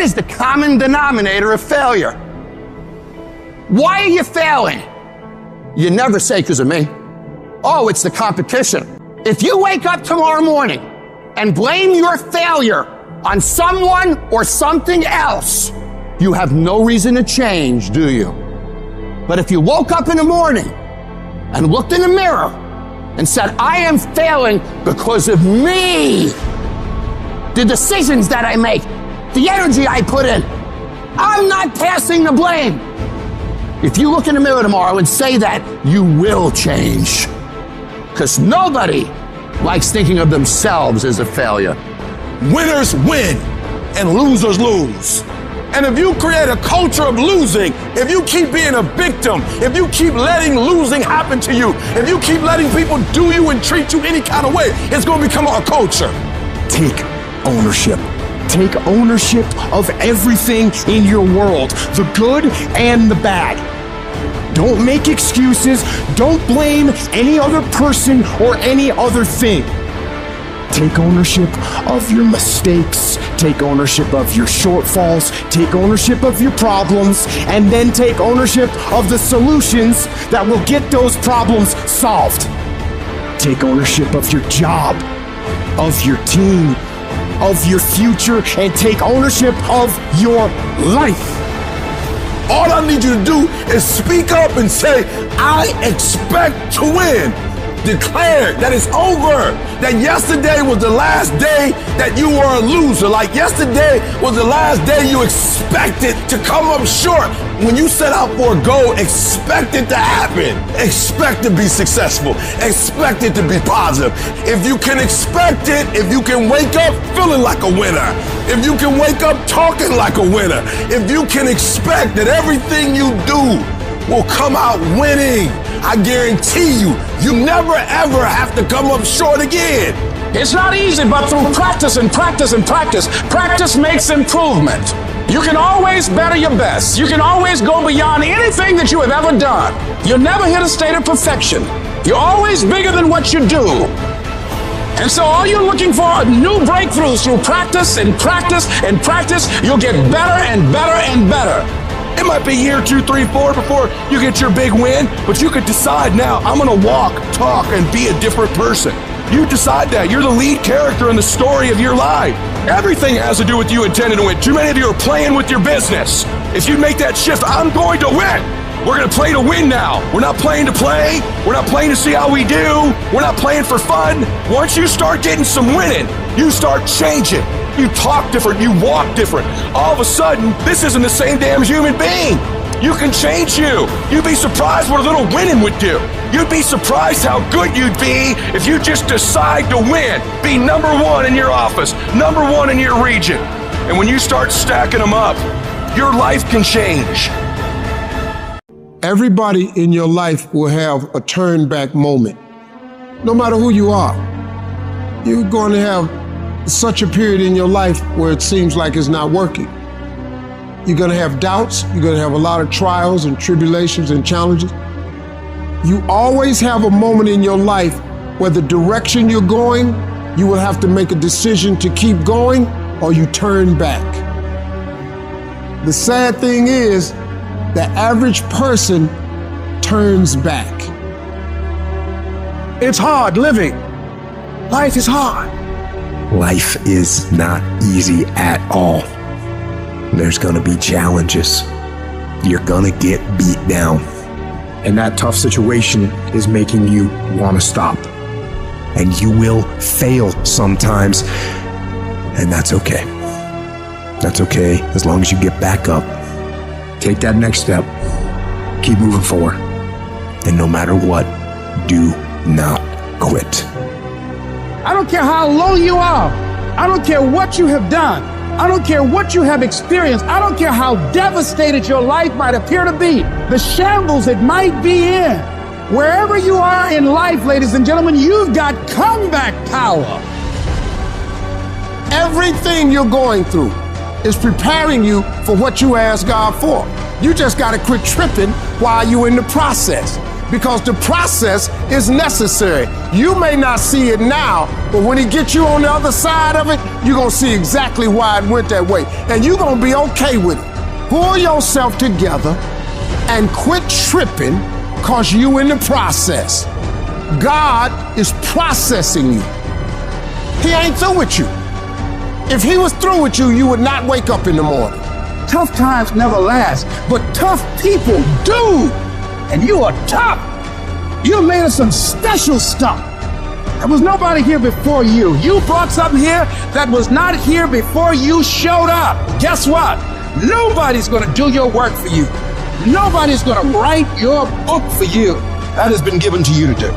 is the common denominator of failure? Why are you failing? You never say because of me. Oh, it's the competition. If you wake up tomorrow morning and blame your failure on someone or something else, you have no reason to change, do you? But if you woke up in the morning and looked in the mirror and said, I am failing because of me, the decisions that I make, the energy I put in, I'm not passing the blame. If you look in the mirror tomorrow and say that, you will change. Because nobody likes thinking of themselves as a failure. Winners win and losers lose. And if you create a culture of losing, if you keep being a victim, if you keep letting losing happen to you, if you keep letting people do you and treat you any kind of way, it's going to become a culture. Take ownership. Take ownership of everything in your world, the good and the bad. Don't make excuses. Don't blame any other person or any other thing. Take ownership of your mistakes. Take ownership of your shortfalls. Take ownership of your problems. And then take ownership of the solutions that will get those problems solved. Take ownership of your job, of your team, of your future, and take ownership of your life. All I need you to do is speak up and say, I expect to win. Declare that it's over. That yesterday was the last day that you were a loser. Like yesterday was the last day you expected to come up short. When you set out for a goal, expect it to happen. Expect to be successful. Expect it to be positive. If you can expect it, if you can wake up feeling like a winner, if you can wake up talking like a winner, if you can expect that everything you do will come out winning, I guarantee you, you never ever have to come up short again. It's not easy, but through practice and practice and practice, practice makes improvement. You can always better your best. You can always go beyond anything that you have ever done. You'll never hit a state of perfection. You're always bigger than what you do. And so all you're looking for are new breakthroughs through practice and practice and practice. You'll get better and better and better. It might be year 2, 3, 4 before you get your big win, but you could decide now, I'm gonna walk, talk, and be a different person. You decide that. You're the lead character in the story of your life. Everything has to do with you intending to win. Too many of you are playing with your business. If you make that shift, I'm going to win. We're gonna play to win now. We're not playing to play. We're not playing to see how we do. We're not playing for fun. Once you start getting some winning, you start changing. You talk different, you walk different. All of a sudden, this isn't the same damn human being. You can change you. You'd be surprised what a little winning would do. You'd be surprised how good you'd be if you just decide to win. Be number one in your office, number one in your region. And when you start stacking them up, your life can change. Everybody in your life will have a turn back moment. No matter who you are, you're going to have such a period in your life where it seems like it's not working. You're going to have doubts. You're going to have a lot of trials and tribulations and challenges. You always have a moment in your life where the direction you're going, you will have to make a decision to keep going or you turn back. The sad thing is, the average person turns back. It's hard living. Life is hard. Life is not easy at all. There's gonna be challenges. You're gonna get beat down. And that tough situation is making you want to stop. And you will fail sometimes. And that's okay. That's okay as long as you get back up. Take that next step. Keep moving forward. And no matter what, do not quit. I don't care how low you are. I don't care what you have done. I don't care what you have experienced. I don't care how devastated your life might appear to be, the shambles it might be in. Wherever you are in life, ladies and gentlemen, you've got comeback power. Everything you're going through is preparing you for what you asked God for. You just got to quit tripping while you're in the process. because the process is necessary. You may not see it now, but when he gets you on the other side of it, you're gonna see exactly why it went that way. And you're gonna be okay with it. Pull yourself together and quit tripping because you in the process. God is processing you. He ain't through with you. If he was through with you, you would not wake up in the morning. Tough times never last, but tough people do. And you are tough. You made us some special stuff. There was nobody here before you. You brought something here that was not here before you showed up. Guess what? Nobody's gonna do your work for you. Nobody's gonna write your book for you. That has been given to you to do.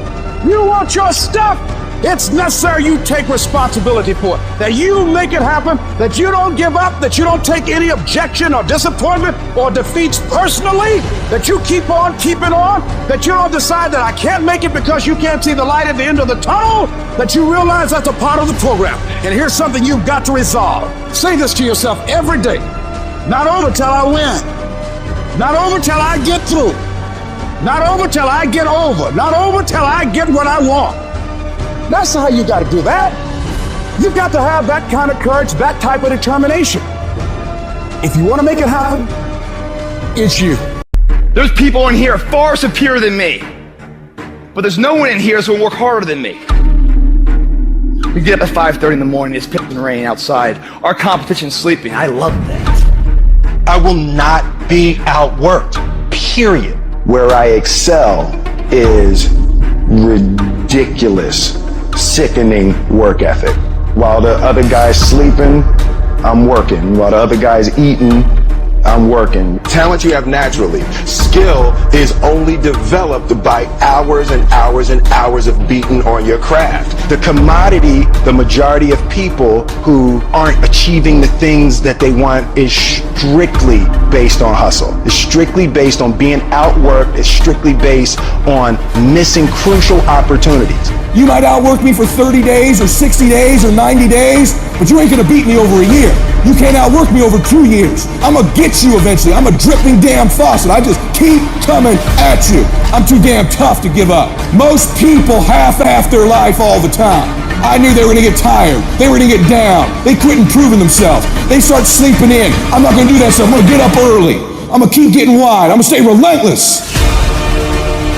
You want your stuff? It's necessary you take responsibility for it, that you make it happen, that you don't give up, that you don't take any objection or disappointment or defeats personally, that you keep on keeping on, that you don't decide that I can't make it because you can't see the light at the end of the tunnel, that you realize that's a part of the program. And here's something you've got to resolve. Say this to yourself every day. Not over till I win. Not over till I get through. Not over till I get over. Not over till I get what I want. That's how you got to do that. You've got to have that kind of courage, that type of determination. If you want to make it happen, it's you. There's people in here far superior than me, but there's no one in here that's going to work harder than me. We get up at 5:30 in the morning, it's pissing rain outside. Our competition's sleeping. I love that. I will not be outworked, period. Where I excel is ridiculous, sickening work ethic. While the other guy's sleeping, I'm working. While the other guy's eating, I'm working. Talent you have naturally. Skill is only developed by hours and hours and hours of beating on your craft. The commodity, the majority of people who aren't achieving the things that they want is strictly based on hustle. It's strictly based on being outworked. It's strictly based on missing crucial opportunities. You might outwork me for 30 days or 60 days or 90 days, but you ain't gonna beat me over a year. You can't outwork me over 2 years. I'm gonna get you eventually. I'm a dripping damn faucet. I just keep coming at you. I'm too damn tough to give up. Most people half-ass their life all the time. I knew they were gonna get tired. They were gonna get down. They quit improving themselves. They start sleeping in. I'm not gonna do that, so I'm gonna get up early. I'm gonna keep getting wide. I'm gonna stay relentless.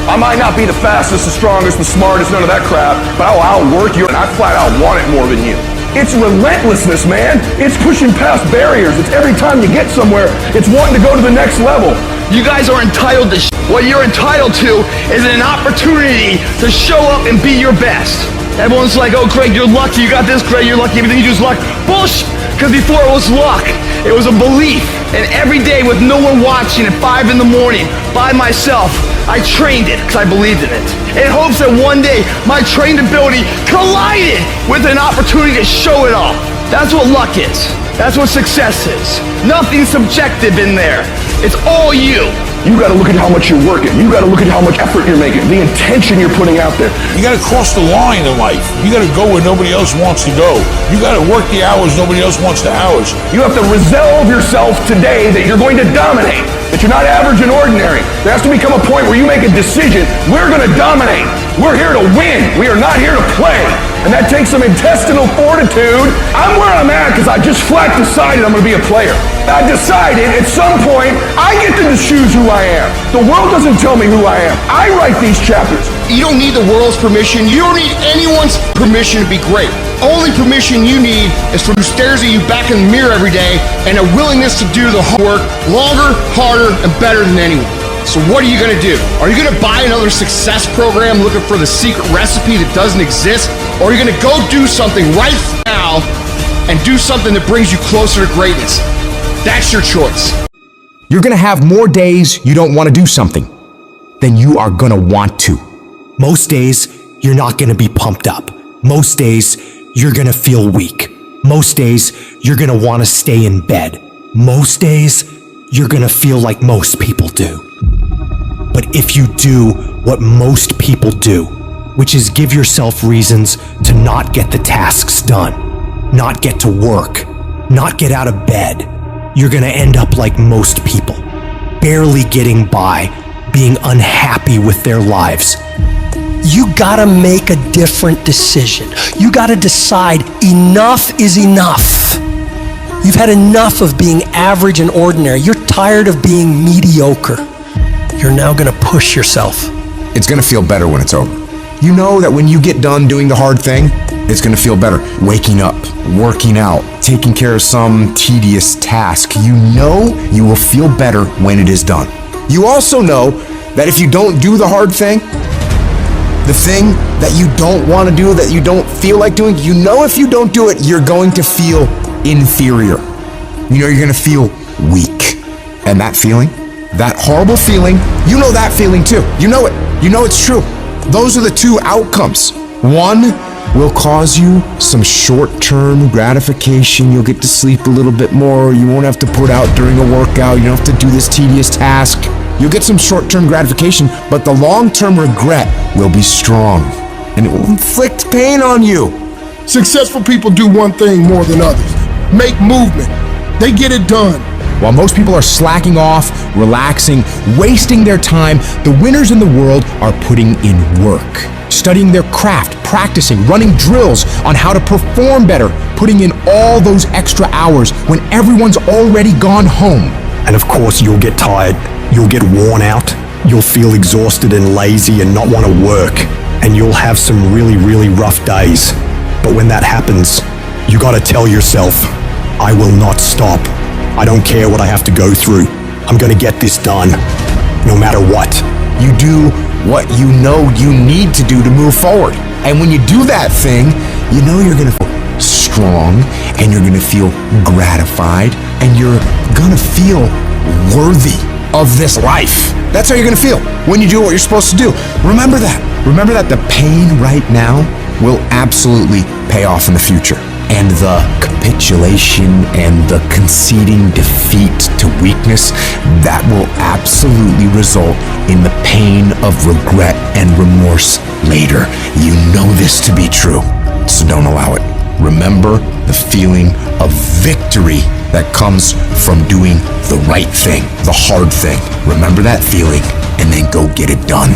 I might not be the fastest, the strongest, the smartest, none of that crap, but I'll outwork you and I flat out want it more than you. It's relentlessness, man. It's pushing past barriers. It's every time you get somewhere, it's wanting to go to the next level. You guys are entitled to what you're entitled to is an opportunity to show up and be your best. Everyone's like, oh, Craig, you're lucky. You got this, Craig, you're lucky. Everything you do is luck. Bullshit. Because before it was luck, it was a belief. And every day with no one watching at 5 in the morning by myself, I trained it because I believed in it. In hopes that one day my trained ability collided with an opportunity to show it off. That's what luck is. That's what success is. Nothing subjective in there. It's all you. You got to look at how much you're working. You got to look at how much effort you're making, the intention you're putting out there. You got to cross the line in life. You got to go where nobody else wants to go. You got to work the hours nobody else wants the hours. You have to resolve yourself today that you're going to dominate, that you're not average and ordinary. There has to become a point where you make a decision. We're going to dominate. We're here to win. We are not here to play. And that takes some intestinal fortitude. I'm where I'm at because I just flat decided I'm going to be a player. I decided at some point I get to choose who I am. The world doesn't tell me who I am. I write these chapters. You don't need the world's permission. You don't need anyone's permission to be great. Only permission you need is from who stares at you back in the mirror every day and a willingness to do the hard work longer, harder, and better than anyone. So what are you going to do? Are you going to buy another success program looking for the secret recipe that doesn't exist? Or are you going to go do something right now and do something that brings you closer to greatness? That's your choice. You're gonna have more days you don't want to do something than you are gonna want to. Most days, you're not gonna be pumped up. Most days, you're gonna feel weak. Most days, you're gonna want to stay in bed. Most days, you're gonna feel like most people do. But if you do what most people do, which is give yourself reasons to not get the tasks done, not get to work, not get out of bed, you're gonna end up like most people, barely getting by, being unhappy with their lives. You gotta make a different decision. You gotta decide enough is enough. You've had enough of being average and ordinary. You're tired of being mediocre. You're now gonna push yourself. It's gonna feel better when it's over. You know that when you get done doing the hard thing, it's gonna feel better. Waking up, working out, taking care of some tedious task. You know you will feel better when it is done. You also know that if you don't do the hard thing, the thing that you don't want to do, that you don't feel like doing, you know if you don't do it, you're going to feel inferior. You know you're going to feel weak. And that feeling, that horrible feeling, you know that feeling too. You know it. You know it's true. Those are the two outcomes. One will cause you some short-term gratification. You'll get to sleep a little bit more. You won't have to put out during a workout. You don't have to do this tedious task. You'll get some short-term gratification, but the long-term regret will be strong, and it will inflict pain on you. Successful people do one thing more than others: make movement. They get it done. While most people are slacking off, relaxing, wasting their time, the winners in the world are putting in work, studying their craft, practicing, running drills on how to perform better, putting in all those extra hours when everyone's already gone home. And of course, you'll get tired. You'll get worn out. You'll feel exhausted and lazy and not want to work. And you'll have some really, really rough days. But when that happens, you gotta tell yourself, I will not stop. I don't care what I have to go through. I'm gonna get this done, no matter what. You do what you know you need to do to move forward. And when you do that thing, you know you're gonna feel strong, and you're gonna feel gratified, and you're gonna feel worthy of this life. That's how you're gonna feel when you do what you're supposed to do. Remember that. Remember that the pain right now will absolutely pay off in the future. And the capitulation and the conceding defeat to weakness, that will absolutely result in the pain of regret and remorse later. You know this to be true, so don't allow it. Remember the feeling of victory that comes from doing the right thing, the hard thing. Remember that feeling, and then go get it done.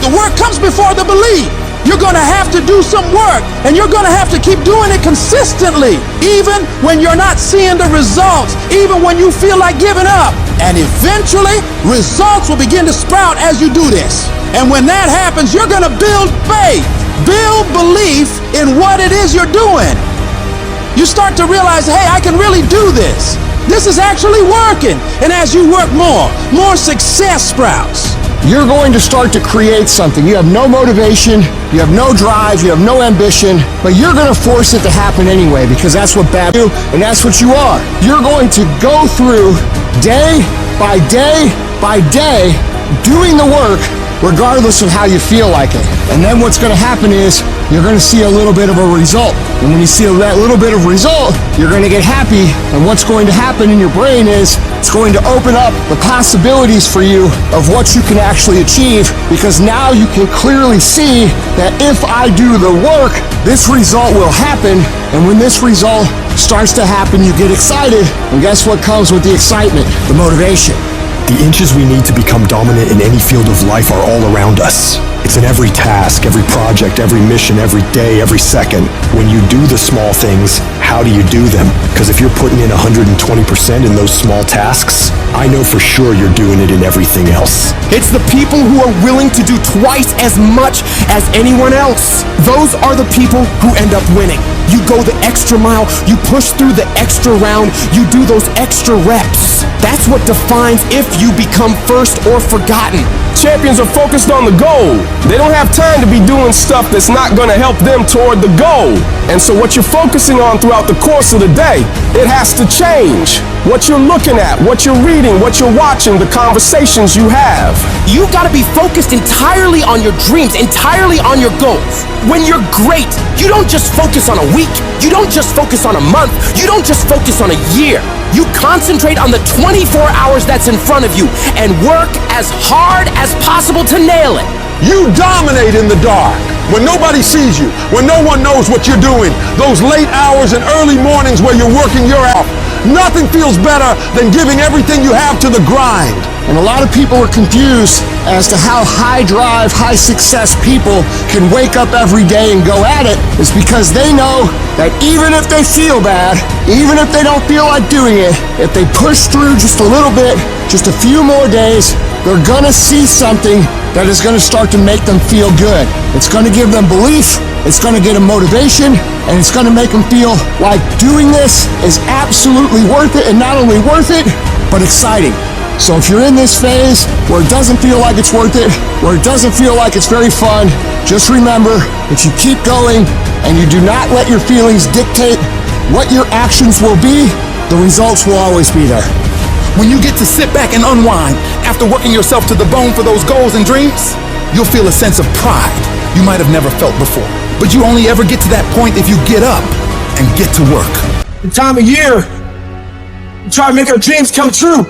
The work comes before the belief. You're gonna have to do some work, and you're gonna have to keep doing it consistently, even when you're not seeing the results, even when you feel like giving up. And eventually, results will begin to sprout as you do this. And when that happens, you're gonna build faith, build belief in what it is you're doing. You start to realize, hey, I can really do this. This is actually working. And as you work more success sprouts. You're going to start to create something. You have no motivation, you have no drive, you have no ambition, but you're going to force it to happen anyway, because that's what bad do, and that's what you are. You're going to go through day by day by day doing the work regardless of how you feel like it. And then what's going to happen is you're going to see a little bit of a result. And when you see that little bit of result, you're going to get happy. And what's going to happen in your brain is it's going to open up the possibilities for you of what you can actually achieve, because now you can clearly see that if I do the work, this result will happen. And when this result starts to happen, you get excited. And guess what comes with the excitement? The motivation. The inches we need to become dominant in any field of life are all around us. It's in every task, every project, every mission, every day, every second. When you do the small things, how do you do them? Because if you're putting in 120% in those small tasks, I know for sure you're doing it in everything else. It's the people who are willing to do twice as much as anyone else. Those are the people who end up winning. You go the extra mile, you push through the extra round, you do those extra reps. That's what defines if you become first or forgotten. Champions are focused on the goal. They don't have time to be doing stuff that's not going to help them toward the goal. And so what you're focusing on throughout the course of the day, it has to change. What you're looking at, what you're reading, what you're watching, the conversations you have. You gotta be focused entirely on your dreams, entirely on your goals. When you're great, you don't just focus on a week. You don't just focus on a month. You don't just focus on a year. You concentrate on the 24 hours that's in front of you and work as hard as possible to nail it. You dominate in the dark, when nobody sees you, when no one knows what you're doing. Those late hours and early mornings where you're working your ass off. Nothing feels better than giving everything you have to the grind. And a lot of people are confused as to how high drive, high success people can wake up every day and go at it. It's because they know that even if they feel bad, even if they don't feel like doing it, if they push through just a little bit, just a few more days, they're gonna see something that is gonna start to make them feel good. It's gonna give them belief, it's gonna get them motivation, and it's gonna make them feel like doing this is absolutely worth it, and not only worth it, but exciting. So if you're in this phase where it doesn't feel like it's worth it, where it doesn't feel like it's very fun, just remember, if you keep going and you do not let your feelings dictate what your actions will be, the results will always be there. When you get to sit back and unwind after working yourself to the bone for those goals and dreams, you'll feel a sense of pride you might have never felt before. But you only ever get to that point if you get up and get to work. The time of year, we try to make our dreams come true.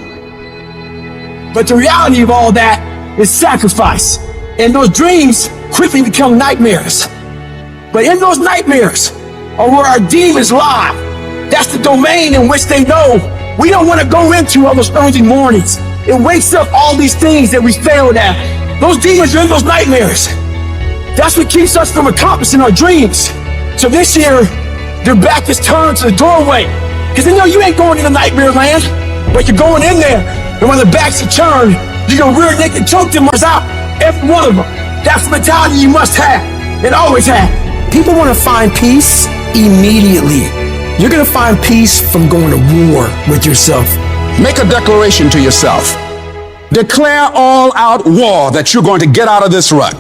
But the reality of all that is sacrifice. And those dreams quickly become nightmares. But in those nightmares are where our demons lie. That's the domain in which they know we don't want to go into on those early mornings. It wakes up all these things that we failed at. Those demons are in those nightmares. That's what keeps us from accomplishing our dreams. So this year, their back is turned to the doorway. Because they know you ain't going into nightmare land, but you're going in there. And when the backs are turned, you're going to rear naked choke them out, every one of them. That's the mentality you must have, and always have. People want to find peace immediately. You're going to find peace from going to war with yourself. Make a declaration to yourself. Declare all out war that you're going to get out of this rut.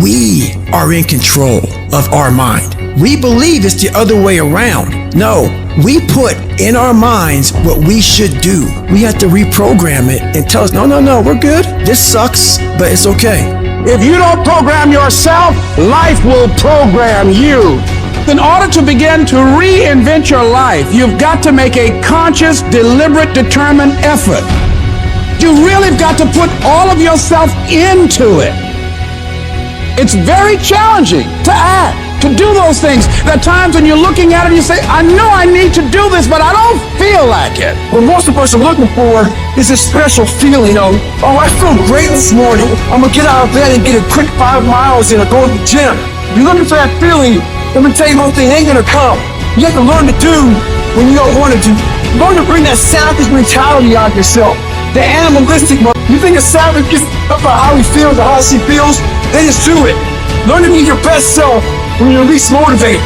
We are in control of our mind. We believe it's the other way around. No, we put in our minds what we should do. We have to reprogram it and tell us, no, we're good. This sucks, but it's okay. If you don't program yourself, life will program you. In order to begin to reinvent your life, you've got to make a conscious, deliberate, determined effort. You really have got to put all of yourself into it. It's very challenging to act, to do those things. There are times when you're looking at it and you say, I know I need to do this, but I don't feel like it. What most of us are looking for is a special feeling of, oh, I feel great this morning. I'm going to get out of bed and get a quick 5 miles in or go to the gym. You're looking for that feeling. Let me tell you one thing, it ain't gonna come. You have to learn to do when you don't want to do. Learn to bring that savage mentality out of yourself. The animalistic one. You think a savage gets up about how he feels or how she feels? Then just do it. Learn to be your best self when you're least motivated.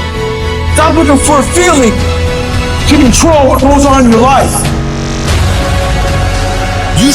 Stop looking for a feeling to control what goes on in your life. You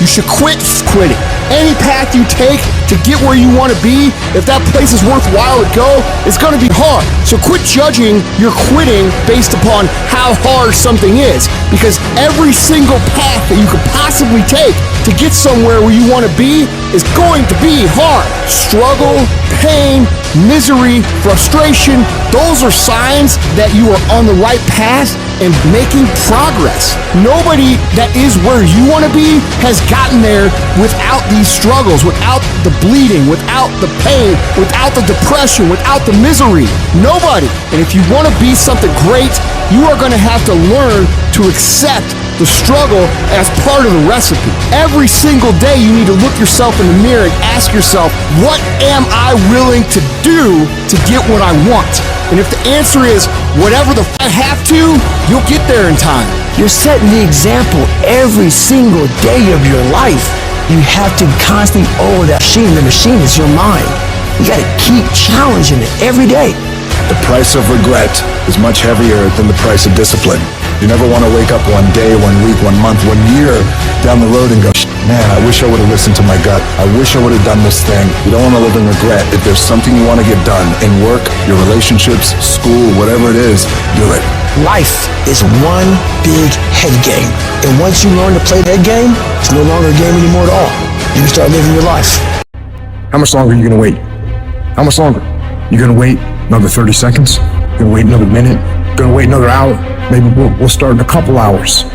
should quit quitting. Any path you take to get where you want to be, if that place is worthwhile to go, it's going to be hard. So quit judging your quitting based upon how hard something is, because every single path that you could possibly take to get somewhere where you want to be is going to be hard. Struggle, pain, misery, frustration, those are signs that you are on the right path and making progress. Nobody that is where you want to be has gotten there without these struggles, without the bleeding, without the pain, without the depression, without the misery. Nobody. And if you want to be something great, you are going to have to learn to accept the struggle as part of the recipe. Every single day you need to look yourself in the mirror and ask yourself, what am I willing to do to get what I want? And if the answer is whatever the I have to, you'll get there in time. You're setting the example every single day of your life. You have to constantly own that machine. The machine is your mind. You got to keep challenging it every day. The price of regret is much heavier than the price of discipline. You never want to wake up one day, 1 week, 1 month, 1 year down the road and go, man, I wish I would have listened to my gut. I wish I would have done this thing. You don't want to live in regret. If there's something you want to get done in work, your relationships, school, whatever it is, do it. Life is one big head game. And once you learn to play that game, it's no longer a game anymore at all. You can start living your life. How much longer are you going to wait? How much longer? You going to wait another 30 seconds? You going to wait another minute? You going to wait another hour? Maybe we'll start in a couple hours.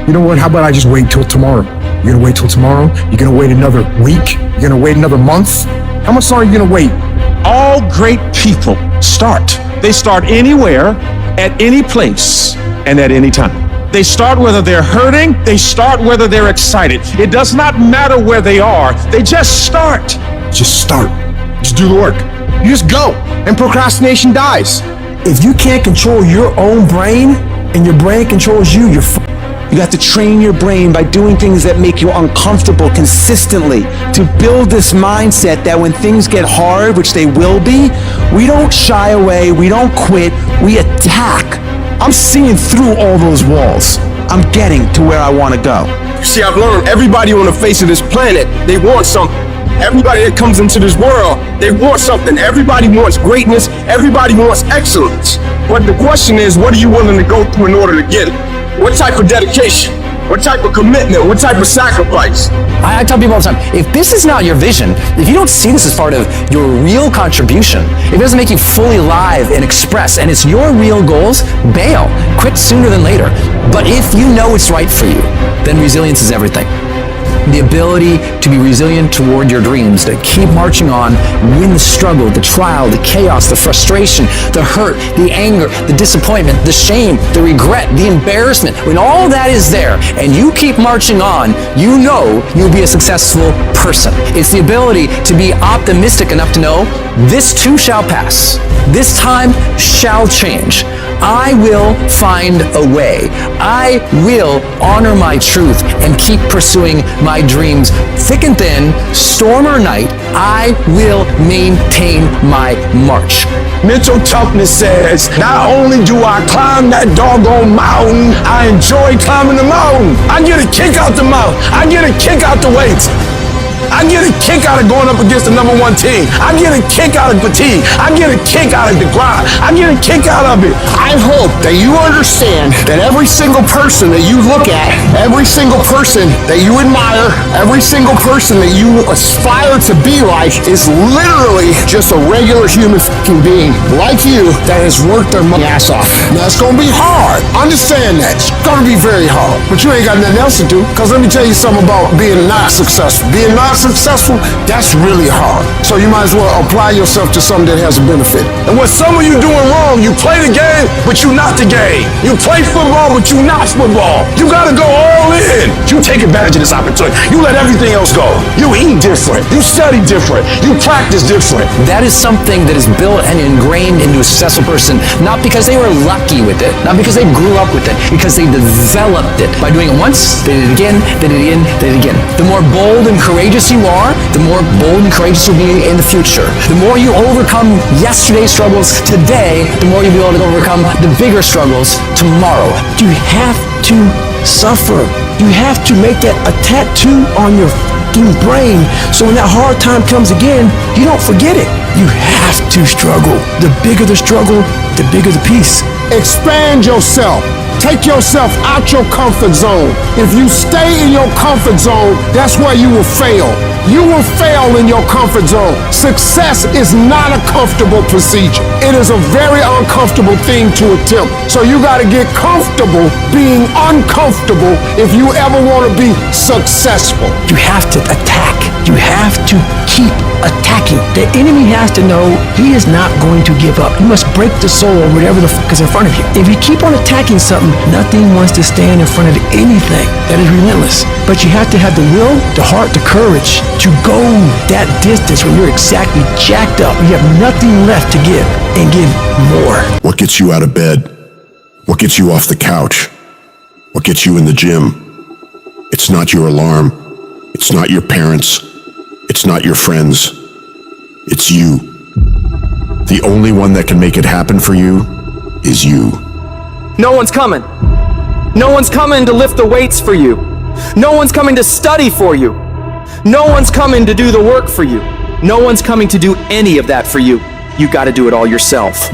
You know what? How about I just wait till tomorrow? You're gonna wait till tomorrow? You're gonna wait another week? You're gonna wait another month? How much longer are you gonna wait? All great people start. They start anywhere, at any place, and at any time. They start whether they're hurting. They start whether they're excited. It does not matter where they are. They just start. Just start. Just do the work. You just go, and procrastination dies. If you can't control your own brain, and your brain controls you, you're You have to train your brain by doing things that make you uncomfortable consistently to build this mindset that when things get hard, which they will be, we don't shy away, we don't quit, we attack. I'm seeing through all those walls. I'm getting to where I want to go. See, I've learned everybody on the face of this planet, they want something. Everybody that comes into this world, they want something. Everybody wants greatness. Everybody wants excellence. But the question is, what are you willing to go through in order to get it? What type of dedication? What type of commitment? What type of sacrifice? I tell people all the time, if this is not your vision, if you don't see this as part of your real contribution, if it doesn't make you fully alive and express, and it's your real goals, bail. Quit sooner than later. But if you know it's right for you, then resilience is everything. The ability to be resilient toward your dreams, to keep marching on, win the struggle, the trial, the chaos, the frustration, the hurt, the anger, the disappointment, the shame, the regret, the embarrassment. When all that is there and you keep marching on, you know you'll be a successful person. It's the ability to be optimistic enough to know this too shall pass. This time shall change. I will find a way. I will honor my truth and keep pursuing my dreams. Thick and thin, storm or night, I will maintain my march. Mental toughness says, not only do I climb that doggone mountain, I enjoy climbing the mountain. I get a kick out the mountain. I get a kick out the weights. I get a kick out of going up against the number one team. I get a kick out of fatigue. I get a kick out of the grind. I get a kick out of it. I hope that you understand that every single person that you look at, every single person that you admire, every single person that you aspire to be like is literally just a regular human fucking being like you that has worked their ass off. Now it's gonna be hard. Understand that. It's gonna be very hard. But you ain't got nothing else to do, because let me tell you something about being not successful. Being not successful, that's really hard. So you might as well apply yourself to something that has a benefit. And what some of you doing wrong, you play the game, but you not the game. You play football, but you not football. You gotta go all in. You take advantage of this opportunity. You let everything else go. You eat different. You study different. You practice different. That is something that is built and ingrained into a successful person, not because they were lucky with it, not because they grew up with it, because they developed it. By doing it once, they did it again, they did it again, they did it again. The more bold and courageous you are, the more bold and courageous you'll be in the future. The more you overcome yesterday's struggles today, the more you'll be able to overcome the bigger struggles tomorrow. You have to suffer. You have to make that a tattoo on your fucking brain, so when that hard time comes again, you don't forget it. You have to struggle. The bigger the struggle, the bigger the peace. Expand yourself. Take yourself out your comfort zone. If you stay in your comfort zone, that's where you will fail. You will fail in your comfort zone. Success is not a comfortable procedure. It is a very uncomfortable thing to attempt. So you got to get comfortable being uncomfortable if you ever want to be successful. You have to attack. You have to keep attacking. The enemy has to know he is not going to give up. You must break the soul of whatever the fuck is in front of you. If you keep on attacking something, nothing wants to stand in front of anything that is relentless. But you have to have the will, the heart, the courage to go that distance when you're exactly jacked up. You have nothing left to give and give more. What gets you out of bed? What gets you off the couch? What gets you in the gym? It's not your alarm. It's not your parents. It's not your friends. It's you. The only one that can make it happen for you is you. No one's coming. No one's coming to lift the weights for you. No one's coming to study for you. No one's coming to do the work for you. No one's coming to do any of that for you. You got to do it all yourself.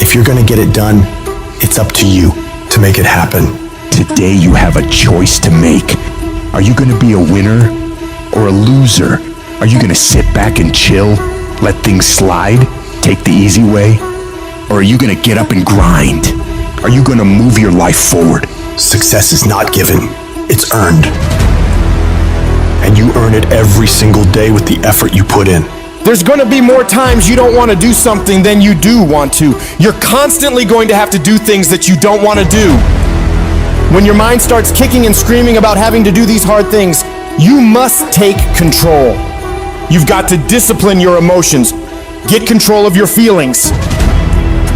If you're gonna get it done, it's up to you to make it happen. Today you have a choice to make. Are you gonna be a winner or a loser? Are you gonna sit back and chill, let things slide, take the easy way? Or are you gonna get up and grind? Are you gonna move your life forward? Success is not given, it's earned. And you earn it every single day with the effort you put in. There's going to be more times you don't want to do something than you do want to. You're constantly going to have to do things that you don't want to do. When your mind starts kicking and screaming about having to do these hard things, you must take control. You've got to discipline your emotions. Get control of your feelings.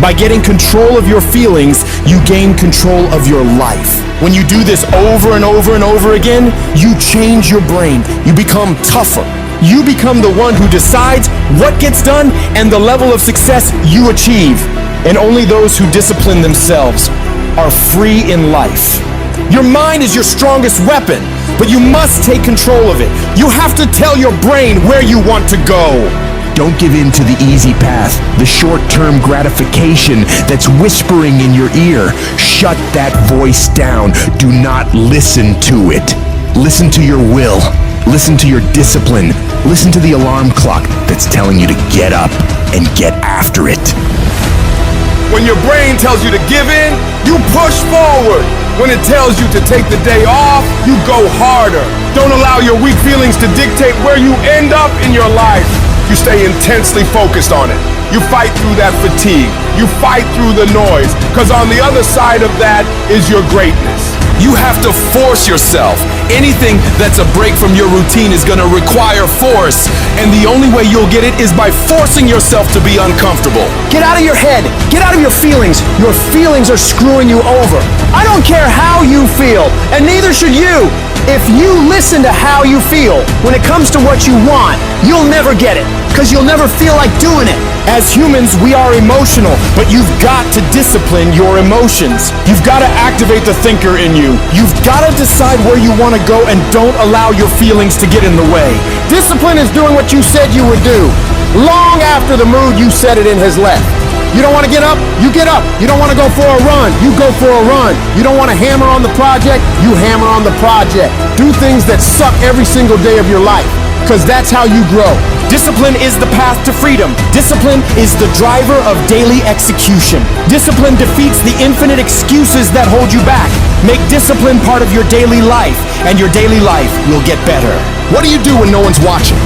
By getting control of your feelings, you gain control of your life. When you do this over and over and over again, you change your brain. You become tougher. You become the one who decides what gets done and the level of success you achieve. And only those who discipline themselves are free in life. Your mind is your strongest weapon, but you must take control of it. You have to tell your brain where you want to go. Don't give in to the easy path, the short-term gratification that's whispering in your ear. Shut that voice down. Do not listen to it. Listen to your will. Listen to your discipline. Listen to the alarm clock that's telling you to get up and get after it. When your brain tells you to give in, you push forward. When it tells you to take the day off, you go harder. Don't allow your weak feelings to dictate where you end up in your life. You stay intensely focused on it. You fight through that fatigue. You fight through the noise, because on the other side of that is your greatness. You have to force yourself. Anything that's a break from your routine is gonna require force, and the only way you'll get it is by forcing yourself to be uncomfortable. Get out of your head. Get out of your feelings. Your feelings are screwing you over. I don't care how you feel, and neither should you. If you listen to how you feel when it comes to what you want, you'll never get it, because you'll never feel like doing it. As humans, we are emotional, but you've got to discipline your emotions. You've got to activate the thinker in you. You've got to decide where you want to go and don't allow your feelings to get in the way. Discipline is doing what you said you would do, long after the mood you set it in has left. You don't want to get up? You get up. You don't want to go for a run? You go for a run. You don't want to hammer on the project? You hammer on the project. Do things that suck every single day of your life, because that's how you grow. Discipline is the path to freedom. Discipline is the driver of daily execution. Discipline defeats the infinite excuses that hold you back. Make discipline part of your daily life, and your daily life will get better. What do you do when no one's watching?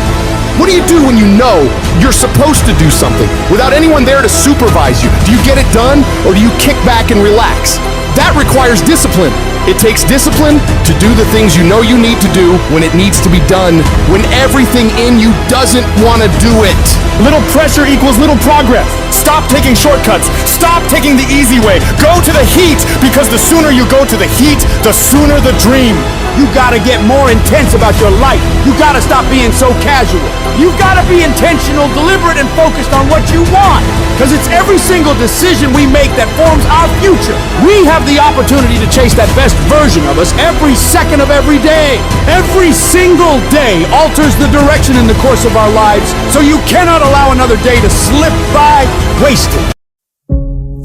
What do you do when you know you're supposed to do something without anyone there to supervise you? Do you get it done, or do you kick back and relax? That requires discipline. It takes discipline to do the things you know you need to do when it needs to be done, when everything in you doesn't want to do it. Little pressure equals little progress. Stop taking shortcuts. Stop taking the easy way. Go to the heat, because the sooner you go to the heat, the sooner the dream. You gotta get more intense about your life. You gotta stop being so casual. You gotta be intentional, deliberate, and focused on what you want. Because it's every single decision we make that forms our future. We have the opportunity to chase that best version of us every second of every day. Every single day alters the direction in the course of our lives, so you cannot allow another day to slip by wasted.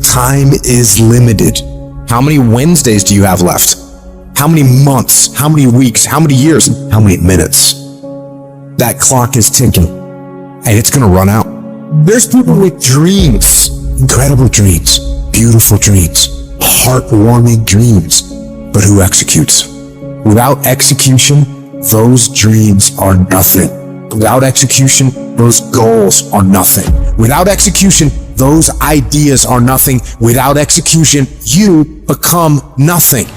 Time is limited. How many Wednesdays do you have left? How many months? How many weeks? How many years? How many minutes? That clock is ticking, and it's gonna run out. There's people with dreams, incredible dreams, beautiful dreams, heartwarming dreams, but who executes? Without execution, those dreams are nothing. Without execution, those goals are nothing. Without execution, those ideas are nothing. Without execution, you become nothing.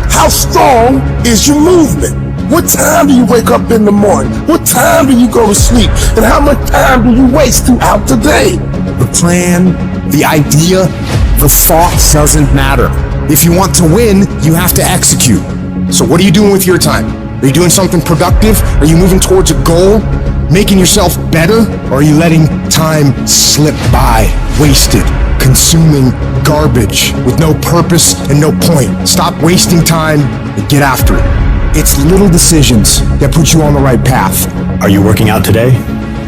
How strong is your movement? What time do you wake up in the morning? What time do you go to sleep? And how much time do you waste throughout the day? The plan, the idea, the thoughts doesn't matter. If you want to win, you have to execute. So what are you doing with your time? Are you doing something productive? Are you moving towards a goal? Making yourself better? Or are you letting time slip by, wasted, consuming garbage with no purpose and no point? Stop wasting time and get after it. It's little decisions that put you on the right path. Are you working out today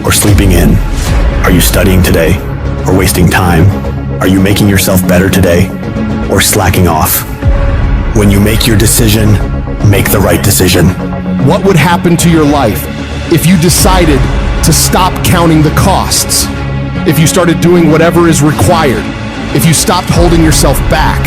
or sleeping in? Are you studying today or wasting time? Are you making yourself better today or slacking off? When you make your decision, make the right decision. What would happen to your life if you decided to stop counting the costs? If you started doing whatever is required? If you stopped holding yourself back?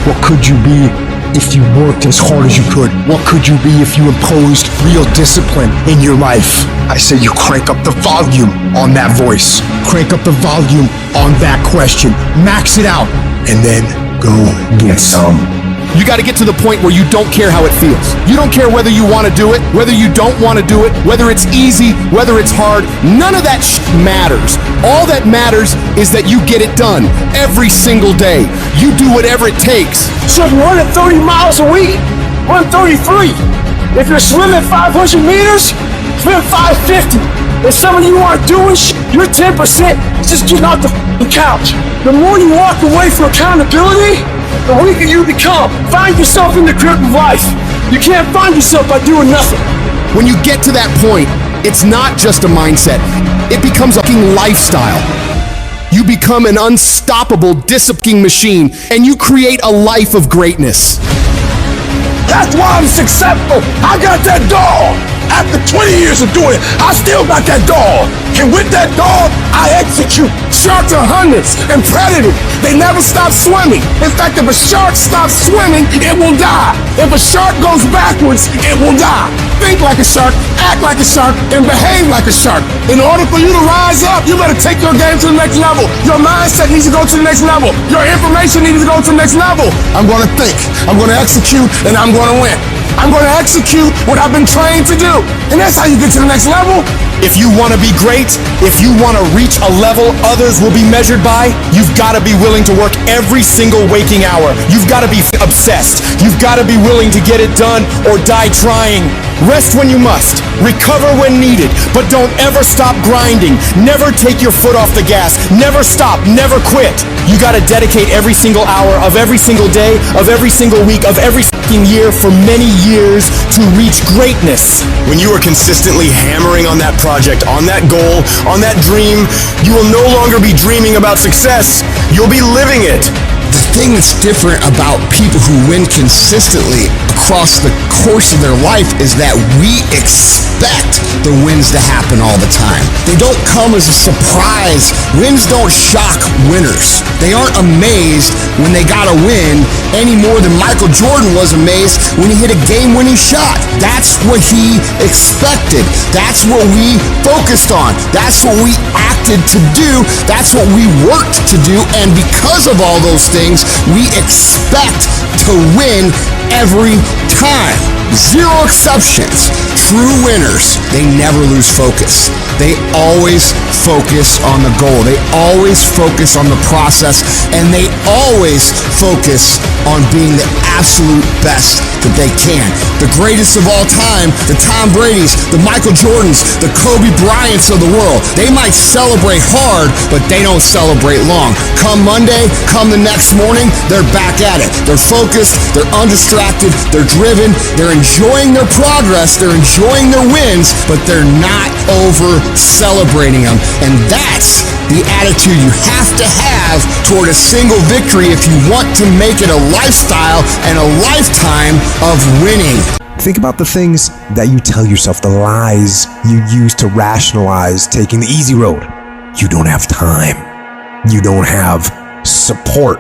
What could you be if you worked as hard as you could? What could you be if you imposed real discipline in your life? I say you crank up the volume on that voice. Crank up the volume on that question. Max it out, and then go get some. You got to get to the point where you don't care how it feels. You don't care whether you want to do it, whether you don't want to do it, whether it's easy, whether it's hard. None of that matters. All that matters is that you get it done every single day. You do whatever it takes. So if you're running 30 miles a week, run 33. If you're swimming 500 meters, swim 550. If some of you aren't doing you're 10% just getting off the couch. The more you walk away from accountability, the weaker you become. Find yourself in the grip of life. You can't find yourself by doing nothing. When you get to that point, it's not just a mindset. It becomes a fucking lifestyle. You become an unstoppable disciplining machine, and you create a life of greatness. That's why I'm successful. I got that dog. After 20 years of doing it, I still got that dog. And with that dog, I execute. Sharks are hunters and predators. They never stop swimming. In fact, if a shark stops swimming, it will die. If a shark goes backwards, it will die. Think like a shark, act like a shark, and behave like a shark. In order for you to rise up, you better take your game to the next level. Your mindset needs to go to the next level. Your information needs to go to the next level. I'm going to think, I'm going to execute, and I'm going to win. I'm going to execute what I've been trained to do. And that's how you get to the next level. If you want to be great, if you want to reach a level others will be measured by, you've got to be willing to work every single waking hour. You've got to be obsessed. You've got to be willing to get it done or die trying. Rest when you must. Recover when needed. But don't ever stop grinding. Never take your foot off the gas. Never stop. Never quit. You got to dedicate every single hour of every single day, of every single week, of every fucking year for many years to reach greatness. When you are consistently hammering on that project, on that goal, on that dream, you will no longer be dreaming about success. You'll be living it. The thing that's different about people who win consistently across the course of their life is that we expect the wins to happen all the time. They don't come as a surprise. Wins don't shock winners. They aren't amazed when they got a win any more than Michael Jordan was amazed when he hit a game-winning shot. That's what he expected. That's what we focused on. That's what we acted to do. That's what we worked to do. And because of all those things, we expect to win every time. Zero exceptions. True winners, they never lose focus. They always focus on the goal. They always focus on the process, and they always focus on being the absolute best that they can. The greatest of all time, the Tom Brady's, the Michael Jordans, the Kobe Bryants of the world. They might celebrate hard, but they don't celebrate long. Come Monday, come the next morning, they're back at it. They're focused, they're undistracted, they're driven, they're enjoying their progress, they're enjoying their wins, but they're not over celebrating them. And that's the attitude you have to have toward a single victory if you want to make it a lifestyle and a lifetime of winning. Think about the things that you tell yourself, the lies you use to rationalize taking the easy road. You don't have time. You don't have support.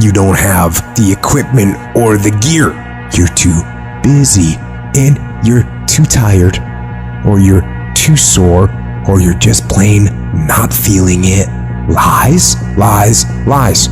You don't have the equipment or the gear. You're too busy, and you're too tired, or you're too sore, or you're just plain not feeling it. Lies, lies, lies.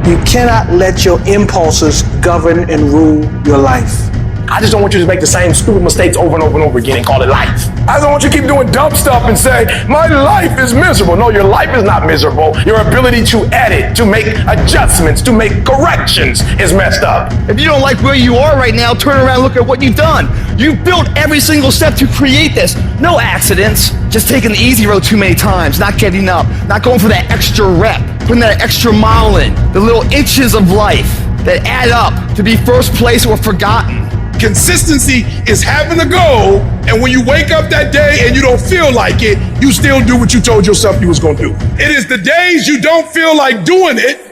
You cannot let your impulses govern and rule your life. I just don't want you to make the same stupid mistakes over and over and over again and call it life. I don't want you to keep doing dumb stuff and say, my life is miserable. No, your life is not miserable. Your ability to edit, to make adjustments, to make corrections is messed up. If you don't like where you are right now, turn around and look at what you've done. You've built every single step to create this. No accidents, just taking the easy road too many times, not getting up, not going for that extra rep, putting that extra mile in, the little inches of life that add up to be first place or forgotten. Consistency is having a goal, and when you wake up that day and you don't feel like it, you still do what you told yourself you was gonna do. It is the days you don't feel like doing it,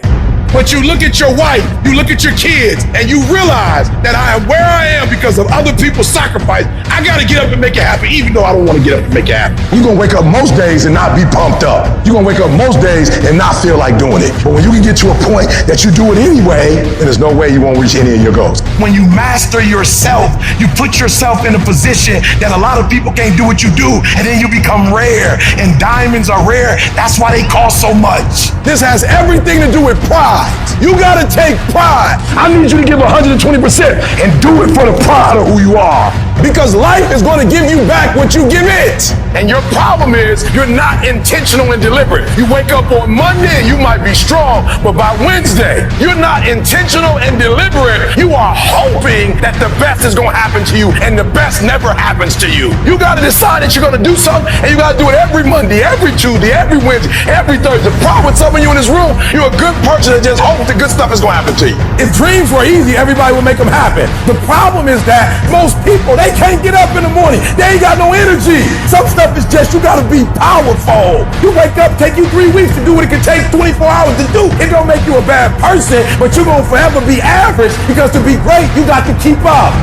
but you look at your wife, you look at your kids, and you realize that I am where I am because of other people's sacrifice. I gotta get up and make it happen, even though I don't wanna get up and make it happen. You're gonna wake up most days and not be pumped up. You're gonna wake up most days and not feel like doing it. But when you can get to a point that you do it anyway, then there's no way you won't reach any of your goals. When you master yourself, you put yourself in a position that a lot of people can't do what you do, and then you become rare, and diamonds are rare. That's why they cost so much. This has everything to do with pride. pride. You gotta take pride. I need you to give 120% and do it for the pride of who you are. Because life is gonna give you back what you give it. And your problem is you're not intentional and deliberate. You wake up on Monday and you might be strong, but by Wednesday, you're not intentional and deliberate. You are hoping that the best is gonna happen to you, and the best never happens to you. You gotta decide that you're gonna do something, and you gotta do it every Monday, every Tuesday, every Wednesday, every Thursday. The problem with some of you in this room, you're a good person that just hopes the good stuff is gonna happen to you. If dreams were easy, everybody would make them happen. The problem is that most people, they can't get up in the morning. They ain't got no energy. Some stuff is just, you gotta be powerful. You wake up, take you 3 weeks to do what it can take 24 hours to do. It don't make you a bad person, but you're gonna forever be average, because to be great, you got to keep up.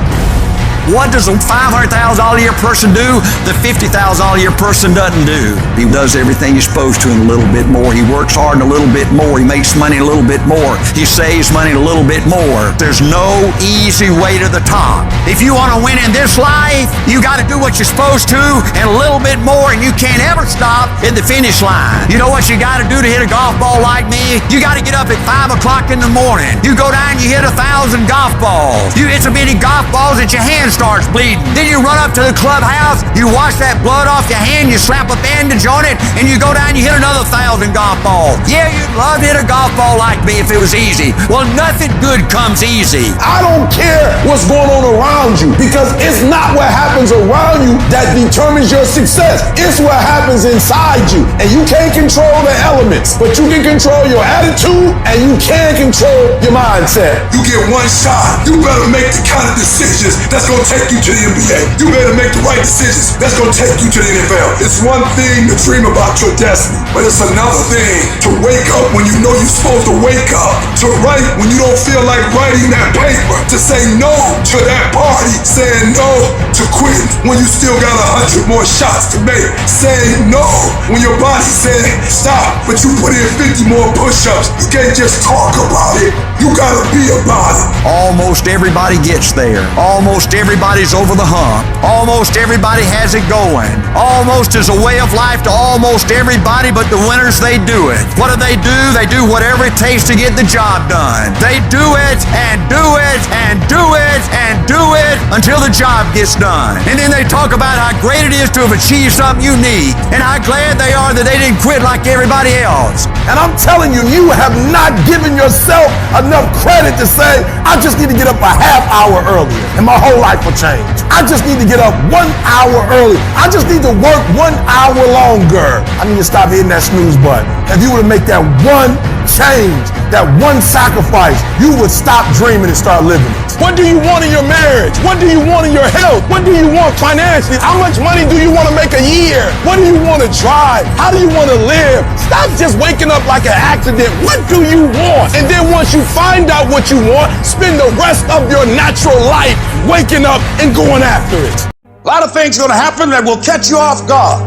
What does a $500,000 a year person do that $50,000 a year person doesn't do? He does everything he's supposed to and a little bit more. He works hard and a little bit more. He makes money a little bit more. He saves money a little bit more. There's no easy way to the top. If you want to win in this life, you got to do what you're supposed to and a little bit more, and you can't ever stop at the finish line. You know what you got to do to hit a golf ball like me? You got to get up at 5 o'clock in the morning. You go down and you hit 1,000 golf balls. You hit so many golf balls that your hands starts bleeding. Then you run up to the clubhouse, you wash that blood off your hand, you slap a bandage on it, and you go down and you hit another 1,000 golf balls. Yeah, you'd love to hit a golf ball like me if it was easy. Well, nothing good comes easy. I don't care what's going on around you, because it's not what happens around you that determines your success. It's what happens inside you. And you can't control the elements, but you can control your attitude and you can control your mindset. You get one shot. You better make the kind of decisions that's gonna take you to the NBA. You better make the right decisions that's gonna take you to the NFL. It's one thing to dream about your destiny, but it's another thing to wake up when you know you're supposed to wake up, to write when you don't feel like writing that paper, to say no to that party, saying no to quit when you still got 100 more shots to make, saying no when your body said stop, but you put in 50 more push-ups. You can't just talk about it, you gotta be about it. Almost everybody gets there. Almost everybody's over the hump. Almost everybody has it going. Almost is a way of life to almost everybody, but the winners, they do it. What do? They do whatever it takes to get the job done. They do it and do it and do it and do it until the job gets done. And then they talk about how great it is to have achieved something unique and how glad they are that they didn't quit like everybody else. And I'm telling you, you have not given yourself enough credit to say, I just need to get up a half hour earlier and my whole life will change. I just need to get up 1 hour early. I just need to work 1 hour longer. I need to stop hitting that snooze button. If you were to make that one change, that one sacrifice, you would stop dreaming and start living it. What do you want in your marriage? What do you want in your health? What do you want financially? How much money do you want to make a year? What do you want to drive? How do you want to live? Stop just waking up like an accident. What do you want? And then once you find out what you want, spend the rest of your natural life waking up and going after it. A lot of things are going to happen that will catch you off guard.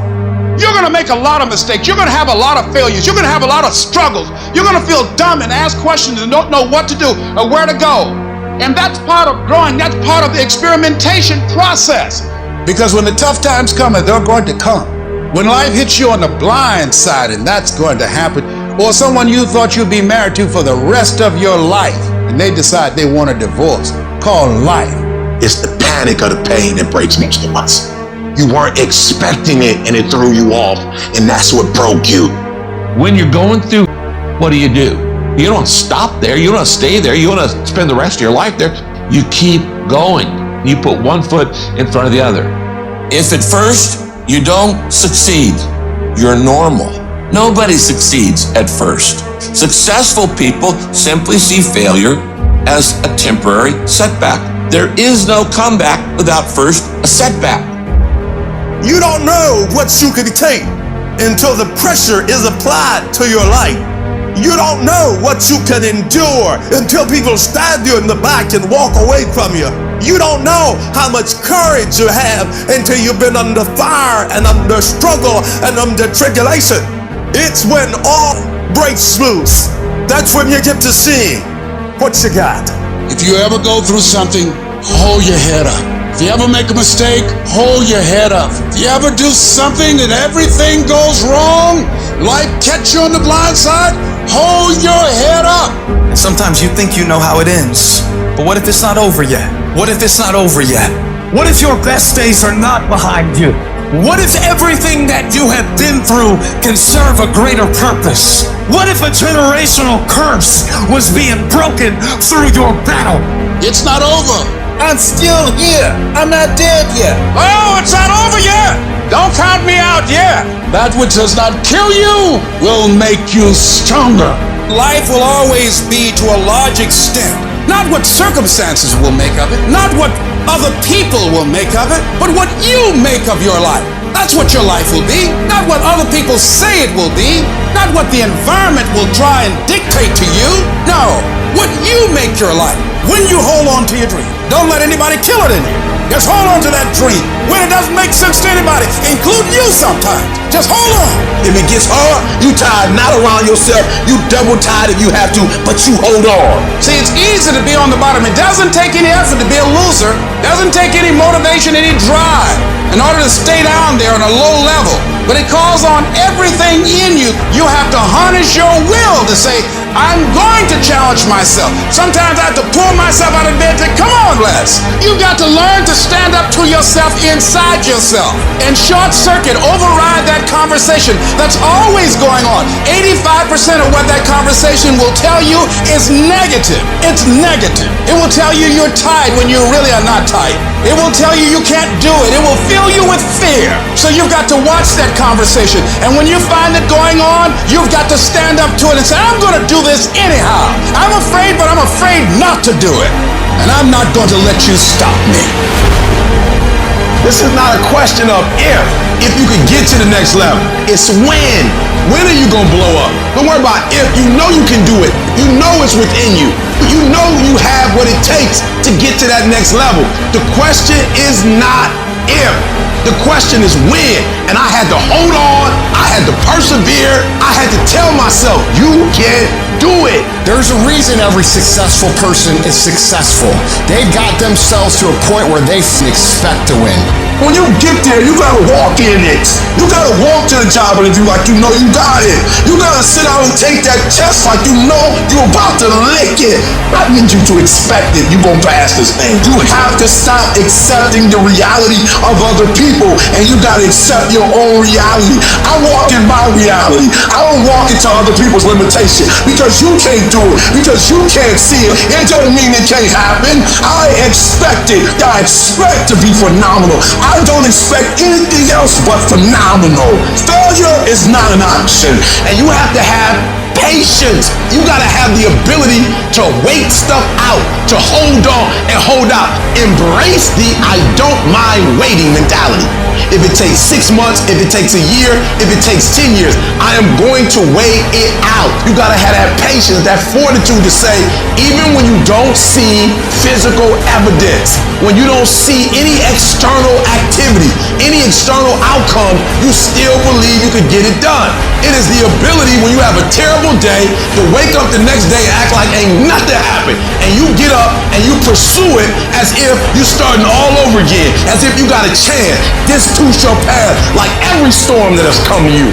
You're going to make a lot of mistakes. You're going to have a lot of failures. You're going to have a lot of struggles. You're going to feel dumb and ask questions and don't know what to do or where to go. And that's part of growing. That's part of the experimentation process. Because when the tough times come, and they're going to come, when life hits you on the blind side, and that's going to happen, or someone you thought you'd be married to for the rest of your life, and they decide they want a divorce, called life. It's the panic of the pain that breaks most of us. You weren't expecting it and it threw you off, and that's what broke you. When you're going through, what do? You don't stop there. You don't stay there. You want to spend the rest of your life there. You keep going. You put one foot in front of the other. If at first you don't succeed, you're normal. Nobody succeeds at first. Successful people simply see failure as a temporary setback. There is no comeback without first a setback. You don't know what you can take until the pressure is applied to your life. You don't know what you can endure until people stab you in the back and walk away from you. You don't know how much courage you have until you've been under fire and under struggle and under tribulation. It's when all breaks loose. That's when you get to see what you got. If you ever go through something, hold your head up. If you ever make a mistake, hold your head up. If you ever do something that everything goes wrong, life catch you on the blind side, hold your head up. And sometimes you think you know how it ends. But what if it's not over yet? What if it's not over yet? What if your best days are not behind you? What if everything that you have been through can serve a greater purpose? What if a generational curse was being broken through your battle? It's not over. I'm still here. I'm not dead yet. Oh, it's not over yet. Don't count me out yet. That which does not kill you will make you stronger. Life will always be, to a large extent, not what circumstances will make of it, not what other people will make of it, but what you make of your life. That's what your life will be, not what other people say it will be, not what the environment will try and dictate to you. No, what you make your life. When you hold on to your dream, don't let anybody kill it in you. Just hold on to that dream when it doesn't make sense to anybody, including you sometimes. Just hold on. If it gets hard, you tie a knot around yourself. You double tie it if you have to, but you hold on. See, it's easy to be on the bottom. It doesn't take any effort to be a loser. Doesn't take any motivation, any drive in order to stay down there on a low level. But it calls on everything in you. You have to harness your will to say, I'm going to challenge myself. Sometimes I have to pull myself out of bed to, come on, Les. You've got to learn to stand up to yourself inside yourself and short circuit, override that conversation that's always going on. 85% of what that conversation will tell you is negative. It's negative. It will tell you you're tired when you really are not tired. It will tell you you can't do it. It will fill you with fear. So you've got to watch that conversation. And when you find it going on, you've got to stand up to it and say, I'm going to do this anyhow. I'm afraid, but I'm afraid not to do it. And I'm not going to let you stop me. This is not a question of if you can get to the next level. It's when. When are you going to blow up? Don't worry about if. You know you can do it. You know it's within you. You know you have what it takes to get to that next level. The question is not if. The question is when. And I had to hold on. I had to persevere. I had to tell myself, you can do it. There's a reason every successful person is successful. They got themselves to a point where they expect to win. When you get there, you gotta walk in it. You gotta walk to the job interview like you know you got it. You gotta sit down and take that test like you know you're about to lick it. I need you to expect it. You're gonna pass this thing. You have to stop accepting the reality of other people, and you gotta accept your own reality. I walk in my reality. I don't walk into other people's limitation because you can't do it, because you can't see it. It don't mean it can't happen. I expect it. I expect to be phenomenal. I don't expect anything else but phenomenal. Failure is not an option, and you have to have patience. You gotta have the ability to wait stuff out, to hold on and hold out. Embrace the I don't mind waiting mentality. If it takes 6 months, if it takes a year, if it takes 10 years, I am going to wait it out. You gotta have that patience, that fortitude to say, even when you don't see physical evidence, when you don't see any external activity, any external outcome, you still believe you could get it done. It is the ability when you have a terrible day to wake up the next day and act like ain't nothing happened. And you get up and you pursue it as if you're starting all over again, as if you got a chance. This too shall pass, like every storm that has come to you.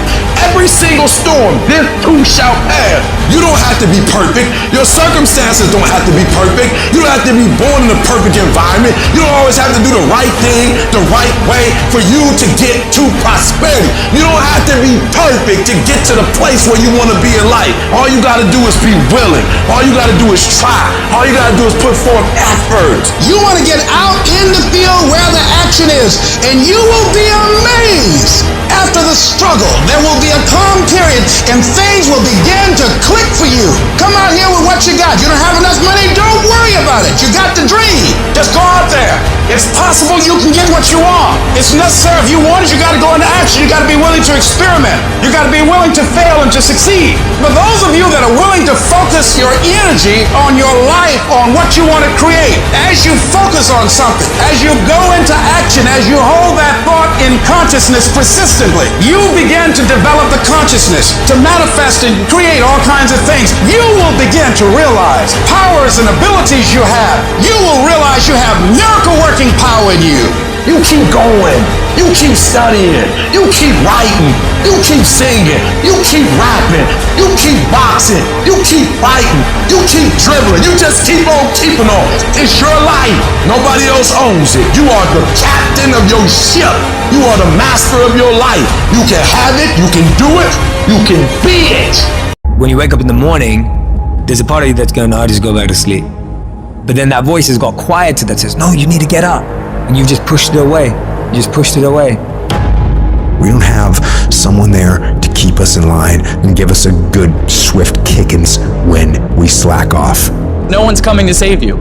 Every single storm, this too shall pass. You don't have to be perfect. Your circumstances don't have to be perfect. You don't have to be born in a perfect environment. You don't always have to do the right thing the right way for you to get to prosperity. You don't have to be perfect to get to the place where you want to be in life. All you got to do is be willing. All you got to do is try. All you got to do is put forth effort. You want to get out in the field where the action is, and you will be amazed. After the struggle, there will be a calm period, and things will begin to click for you. Come out here with what you got. You don't have enough money? Don't worry about it. You got the dream. Just go out there. It's possible you can get what you want. It's necessary. If you want it, you got to go into action. You got to be willing to experiment. You got to be willing to fail and to succeed. But those of you that are willing to focus your energy on your life, on what you want to create, as you focus on something, as you go into action, as you hold that thought in consciousness persistently, you begin to develop the consciousness to manifest and create all kinds of things. You will begin to realize powers and abilities you have. You will realize you have miracle working power in you. You keep going. You keep studying. You keep writing. You keep singing. You keep rapping. You keep boxing. You keep fighting. You keep dribbling. You just keep on keeping on. It's your life. Nobody else owns it. You are the captain of your ship. You are the master of your life. You can have it. You can do it. You can be it. When you wake up in the morning, there's a part of you that's going, no, I'll just go back to sleep. But then that voice has got quieter that says, no, you need to get up. And you've just pushed it away. You just pushed it away. We don't have someone there to keep us in line and give us a good, swift kickings when we slack off. No one's coming to save you.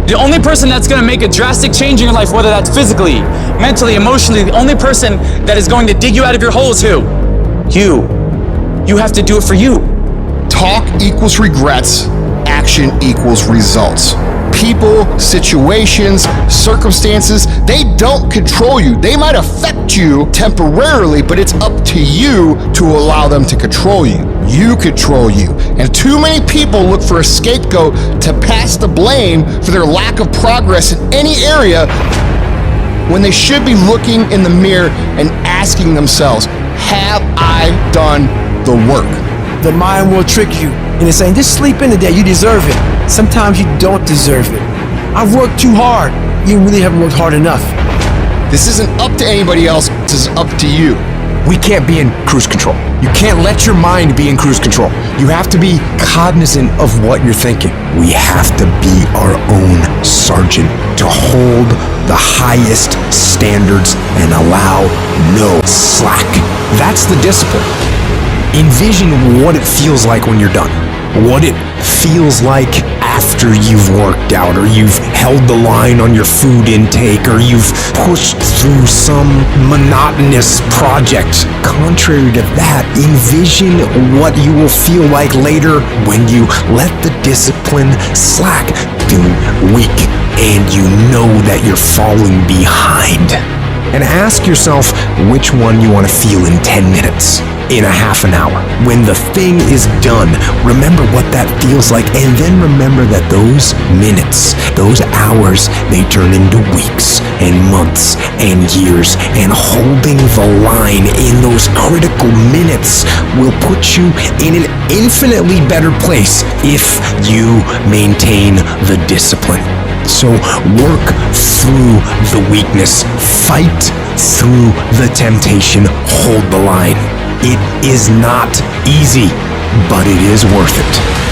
The only person that's going to make a drastic change in your life, whether that's physically, mentally, emotionally, the only person that is going to dig you out of your hole is who? You. You have to do it for you. Talk equals regrets. Action equals results. People, situations, circumstances, they don't control you. They might affect you temporarily, but it's up to you to allow them to control you. You control you. And too many people look for a scapegoat to pass the blame for their lack of progress in any area when they should be looking in the mirror and asking themselves, have I done the work? The mind will trick you into saying, just sleep in today, you deserve it. Sometimes you don't deserve it. I've worked too hard. You really haven't worked hard enough. This isn't up to anybody else, this is up to you. We can't be in cruise control. You can't let your mind be in cruise control. You have to be cognizant of what you're thinking. We have to be our own sergeant, to hold the highest standards and allow no slack. That's the discipline. Envision what it feels like when you're done. What it feels like after you've worked out, or you've held the line on your food intake, or you've pushed through some monotonous project. Contrary to that, envision what you will feel like later when you let the discipline slack, feeling weak, and you know that you're falling behind. And ask yourself which one you want to feel in 10 minutes, in a half an hour. When the thing is done, remember what that feels like, and then remember that those minutes, those hours, they turn into weeks and months and years, and holding the line in those critical minutes will put you in an infinitely better place if you maintain the discipline. So work through the weakness, fight through the temptation, hold the line. It is not easy, but it is worth it.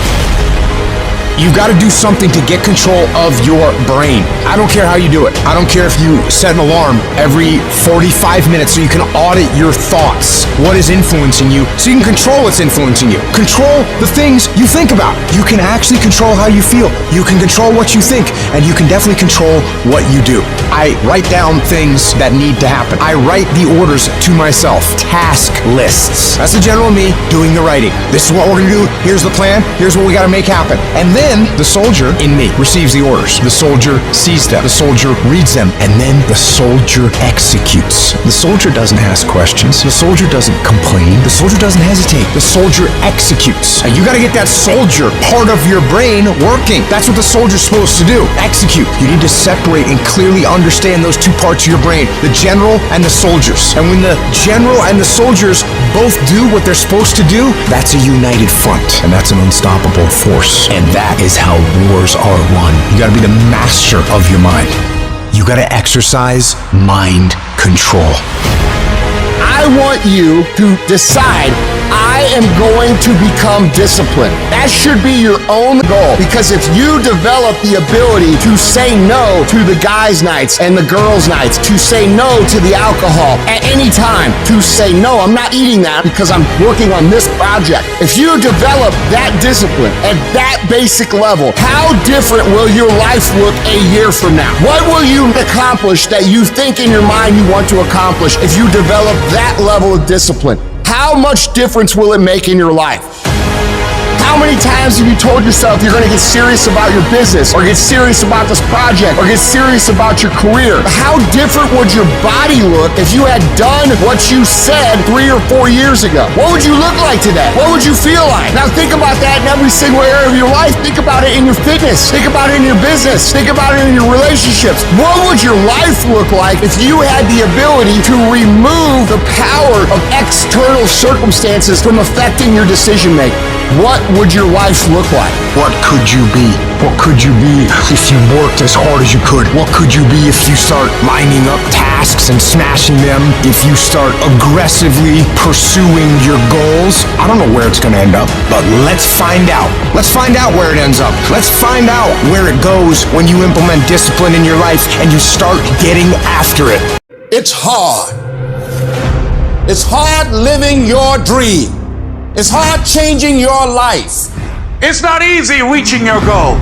You've got to do something to get control of your brain. I don't care how you do it. I don't care if you set an alarm every 45 minutes so you can audit your thoughts. What is influencing you so you can control what's influencing you. Control the things you think about. You can actually control how you feel. You can control what you think, and you can definitely control what you do. I write down things that need to happen. I write the orders to myself. Task lists. That's the general me doing the writing. This is what we're going to do. Here's the plan. Here's what we got to make happen. And then the soldier in me receives the orders. The soldier sees them. The soldier reads them. And then the soldier executes. The soldier doesn't ask questions. The soldier doesn't complain. The soldier doesn't hesitate. The soldier executes. And you got to get that soldier part of your brain working. That's what the soldier's supposed to do. Execute. You need to separate and clearly understand those two parts of your brain, the general and the soldiers. And when the general and the soldiers both do what they're supposed to do, that's a united front. And that's an unstoppable force. And that is how wars are won. You gotta be the master of your mind. You gotta exercise mind control. I want you to decide, I am going to become disciplined. That should be your own goal, because if you develop the ability to say no to the guys' nights and the girls' nights, to say no to the alcohol at any time, to say no, I'm not eating that because I'm working on this project. If you develop that discipline at that basic level, how different will your life look a year from now? What will you accomplish that you think in your mind you want to accomplish if you develop that level of discipline? How much difference will it make in your life? How How many times have you told yourself you're going to get serious about your business, or get serious about this project, or get serious about your career? How different would your body look if you had done what you said 3 or 4 years ago? What would you look like today? What would you feel like? Now think about that in every single area of your life. Think about it in your fitness. Think about it in your business. Think about it in your relationships. What would your life look like if you had the ability to remove the power of external circumstances from affecting your decision making? What would your life look like? What could you be? What could you be if you worked as hard as you could? What could you be if you start lining up tasks and smashing them? If you start aggressively pursuing your goals? I don't know where it's going to end up, but let's find out. Let's find out where it ends up. Let's find out where it goes when you implement discipline in your life and you start getting after it. It's hard. It's hard living your dream. It's hard changing your life. It's not easy reaching your goal.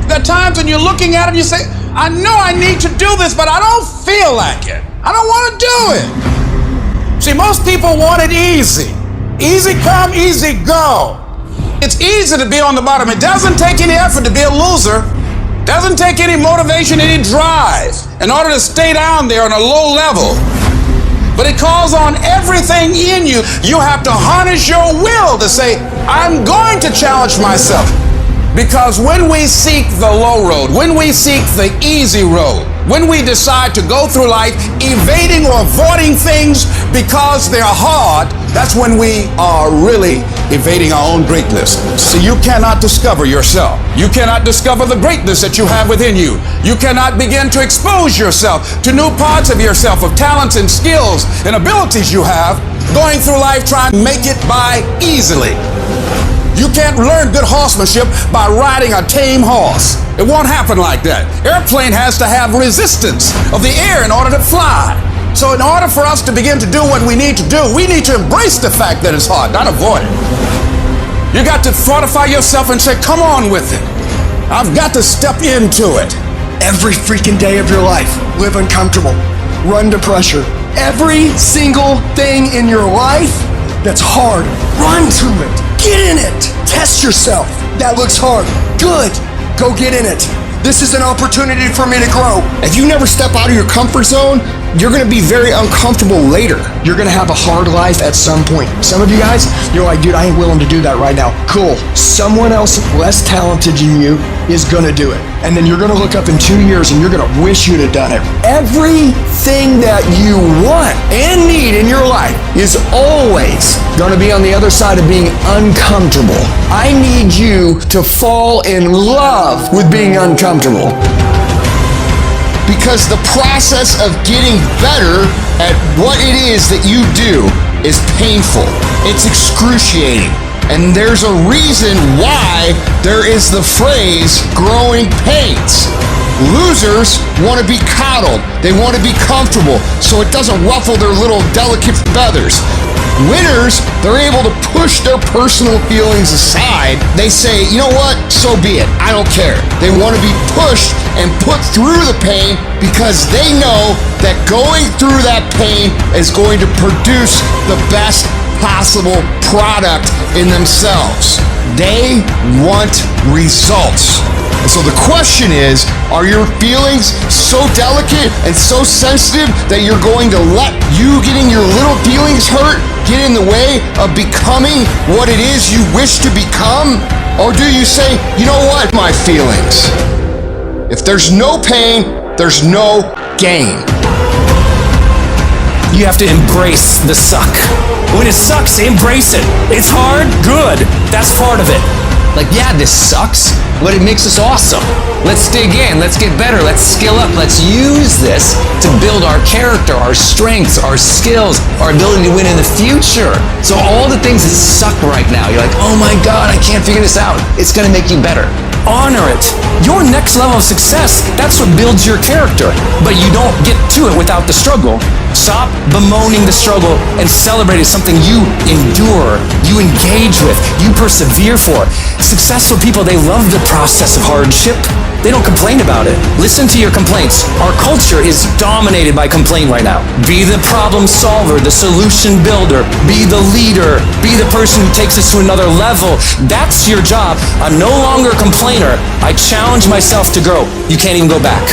There are times when you're looking at it and you say, I know I need to do this, but I don't feel like it. I don't want to do it. See, most people want it easy. Easy come, easy go. It's easy to be on the bottom. It doesn't take any effort to be a loser. It doesn't take any motivation, any drive in order to stay down there on a low level. But it calls on everything in you. You have to harness your will to say, I'm going to challenge myself. Because when we seek the low road, when we seek the easy road, when we decide to go through life evading or avoiding things because they're hard, that's when we are really evading our own greatness. So you cannot discover yourself. You cannot discover the greatness that you have within you. You cannot begin to expose yourself to new parts of yourself, of talents and skills and abilities you have, going through life trying to make it by easily. You can't learn good horsemanship by riding a tame horse. It won't happen like that. Airplane has to have resistance of the air in order to fly. So in order for us to begin to do what we need to do, we need to embrace the fact that it's hard, not avoid it. You got to fortify yourself and say, come on with it. I've got to step into it. Every freaking day of your life, live uncomfortable, run to pressure. Every single thing in your life that's hard, run to it. Get in it. Test yourself. That looks hard. Good. Go get in it. This is an opportunity for me to grow. If you never step out of your comfort zone, you're going to be very uncomfortable later. You're going to have a hard life at some point. Some of you guys, you're like, dude, I ain't willing to do that right now. Cool. Someone else less talented than you is going to do it. And then you're going to look up in 2 years and you're going to wish you'd have done it. Everything that you want and need in your life is always going to be on the other side of being uncomfortable. I need you to fall in love with being uncomfortable. Because the process of getting better at what it is that you do is painful. It's excruciating. And there's a reason why there is the phrase growing pains. Losers want to be coddled. They want to be comfortable so it doesn't ruffle their little delicate feathers. Winners, they're able to push their personal feelings aside. They say, you know what, so be it, I don't care. They want to be pushed and put through the pain because they know that going through that pain is going to produce the best possible product in themselves. They want results. And so the question is, are your feelings so delicate and so sensitive that you're going to let you getting your little feelings hurt get in the way of becoming what it is you wish to become? Or do you say, you know what, my feelings? If there's no pain, there's no gain. You have to embrace the suck. When it sucks, embrace it. It's hard, good. That's part of it. Like, yeah, this sucks, but it makes us awesome. Let's dig in, let's get better, let's skill up, let's use this to build our character, our strengths, our skills, our ability to win in the future. So all the things that suck right now, you're like, oh my God, I can't figure this out. It's gonna make you better. Honor it. Your next level of success, that's what builds your character. But you don't get to it without the struggle. Stop bemoaning the struggle and celebrate it. Something you endure, you engage with, you persevere for. Successful people, they love the process of hardship. They don't complain about it. Listen to your complaints. Our culture is dominated by complaint right now. Be the problem solver, the solution builder, be the leader, be the person who takes us to another level. That's your job. I'm no longer a complainer. I challenge myself to grow. You can't even go back.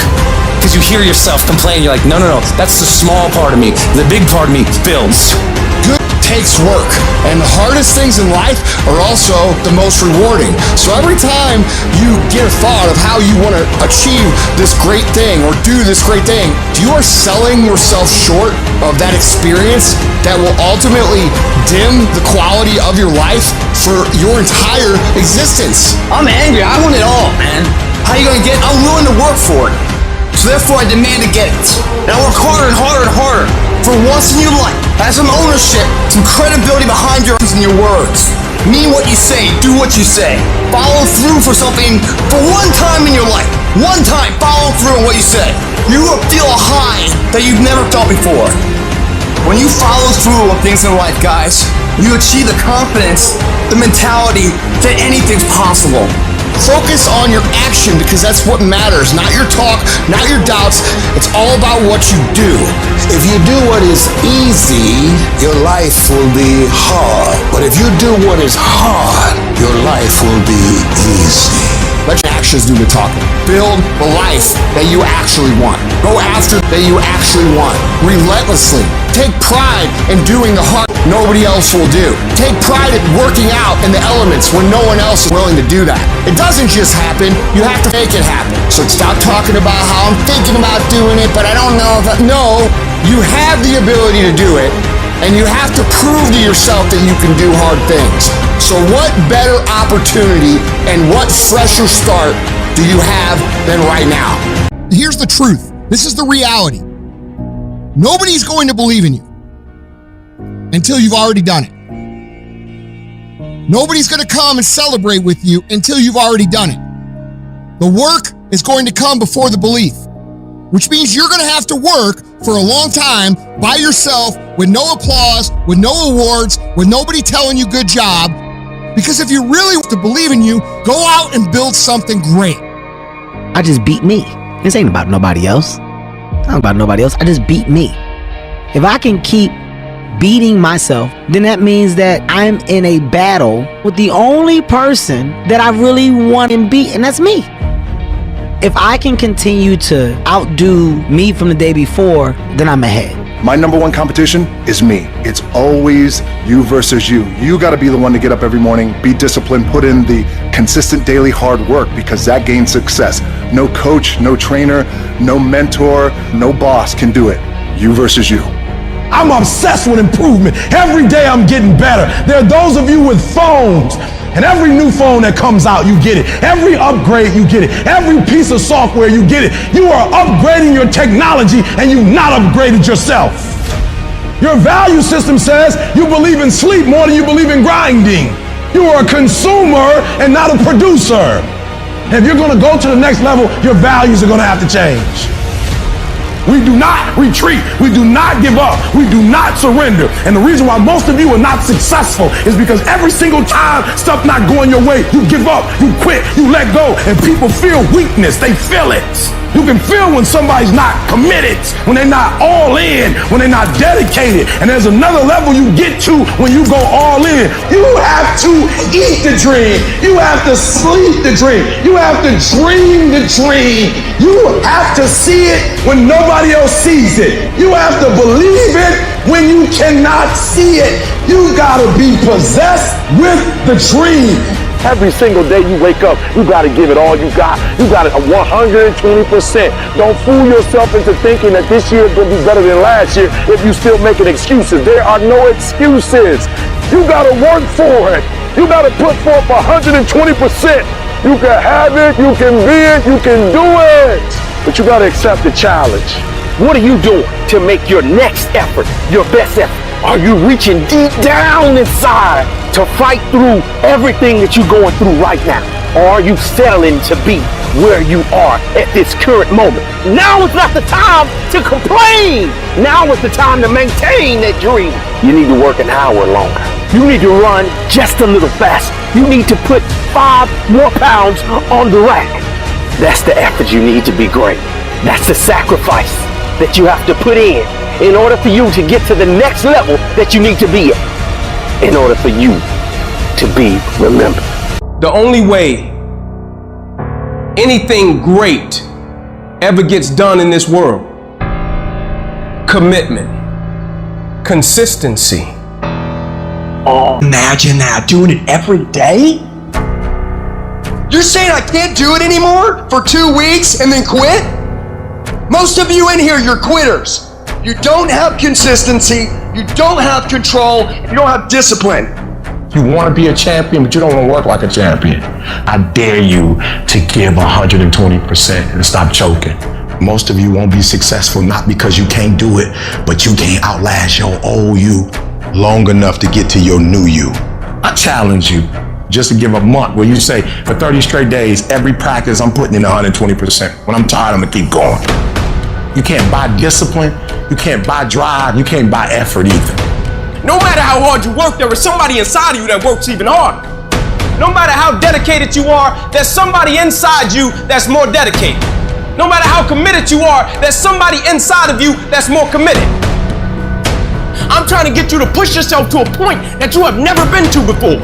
Because you hear yourself complain, you're like, no, that's the small part of me. The big part of me builds. Good takes work, and the hardest things in life are also the most rewarding. So every time you get a thought of how you want to achieve this great thing or do this great thing, you are selling yourself short of that experience that will ultimately dim the quality of your life for your entire existence. I'm angry. I want it all, man. How you gonna get it? I'm willing to work for it. So therefore, I demand to get it. And I work harder and harder and harder. For once in your life, have some ownership, some credibility behind your and your words. Mean what you say, do what you say. Follow through for something for one time in your life. One time, follow through on what you say. You will feel a high that you've never felt before. When you follow through on things in life, guys, you achieve the confidence, the mentality that anything's possible. Focus on your action because that's what matters, not your talk, not your doubts. It's all about what you do. If you do what is easy, your life will be hard. But if you do what is hard, your life will be easy. Let your actions do the talking. Build the life that you actually want. Go after that you actually want. Relentlessly. Take pride in doing the hard nobody else will do. Take pride in working out in the elements when no one else is willing to do that. It doesn't just happen. You have to make it happen. So stop talking about how I'm thinking about doing it, but I don't know if No, you have the ability to do it. And you have to prove to yourself that you can do hard things. So what better opportunity and what fresher start do you have than right now? Here's the truth. This is the reality. Nobody's going to believe in you until you've already done it. Nobody's going to come and celebrate with you until you've already done it. The work is going to come before the belief, which means you're going to have to work for a long time by yourself with no applause, with no awards, with nobody telling you good job. Because if you really want to believe in you, go out and build something great. I just beat me. This ain't about nobody else. It's not about nobody else. I just beat me. If I can keep beating myself, then that means that I'm in a battle with the only person that I really want and beat, and that's me. If I can continue to outdo me from the day before, then I'm ahead. My number one competition is me. It's always you versus you. You got to be the one to get up every morning, be disciplined, put in the consistent daily hard work because that gains success. No coach, no trainer, no mentor, no boss can do it. You versus you. I'm obsessed with improvement. Every day I'm getting better. There are those of you with phones, and every new phone that comes out, you get it. Every upgrade, you get it. Every piece of software, you get it. You are upgrading your technology, and you've not upgraded yourself. Your value system says you believe in sleep more than you believe in grinding. You are a consumer and not a producer. And if you're going to go to the next level, your values are going to have to change. We do not retreat. We do not give up. We do not surrender. And the reason why most of you are not successful is because every single time stuff not going your way, you give up, you quit, you let go, and people feel weakness. They feel it. You can feel when somebody's not committed, when they're not all in, when they're not dedicated. And there's another level you get to when you go all in. You have to eat the dream. You have to sleep the dream. You have to dream the dream. You have to see it when nobody else sees it. You have to believe it when you cannot see it. You gotta be possessed with the dream. Every single day you wake up, you gotta give it all you got. You got it 120%. Don't fool yourself into thinking that this year is gonna be better than last year if you still making excuses. There are no excuses. You gotta work for it. You gotta put forth 120%. You can have it, you can be it, you can do it. But you gotta accept the challenge. What are you doing to make your next effort your best effort? Are you reaching deep down inside to fight through everything that you're going through right now? Or are you settling to be where you are at this current moment? Now is not the time to complain. Now is the time to maintain that dream. You need to work an hour longer. You need to run just a little faster. You need to put 5 more pounds on the rack. That's the effort you need to be great. That's the sacrifice that you have to put in order for you to get to the next level that you need to be at, in order for you to be remembered. The only way anything great ever gets done in this world, commitment, consistency. Oh, imagine that, doing it every day? You're saying I can't do it anymore for 2 weeks and then quit? Most of you in here, you're quitters. You don't have consistency, you don't have control, you don't have discipline. You want to be a champion, but you don't want to work like a champion. I dare you to give 120% and stop choking. Most of you won't be successful not because you can't do it, but you can't outlast your old you long enough to get to your new you. I challenge you just to give a month where you say, for 30 straight days, every practice I'm putting in 120%. When I'm tired, I'm gonna keep going. You can't buy discipline, you can't buy drive, you can't buy effort either. No matter how hard you work, there is somebody inside of you that works even harder. No matter how dedicated you are, there's somebody inside you that's more dedicated. No matter how committed you are, there's somebody inside of you that's more committed. I'm trying to get you to push yourself to a point that you have never been to before.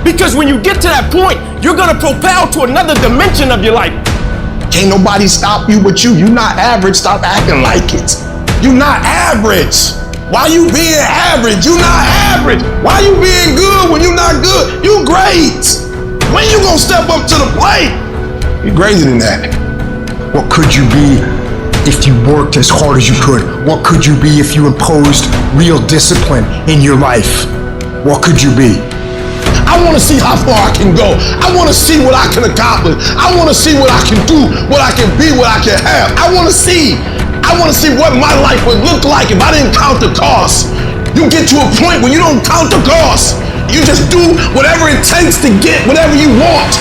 Because when you get to that point, you're gonna propel to another dimension of your life. Can't nobody stop you but you. You not average, stop acting like it. You not average. Why you being average? You not average. Why you being good when you not good? You great. When you gonna step up to the plate? You're greater than that. What could you be if you worked as hard as you could? What could you be if you imposed real discipline in your life? What could you be? I want to see how far I can go. I want to see what I can accomplish. I want to see what I can do, what I can be, what I can have. I want to see what my life would look like if I didn't count the cost. You get to a point where you don't count the cost. You just do whatever it takes to get whatever you want.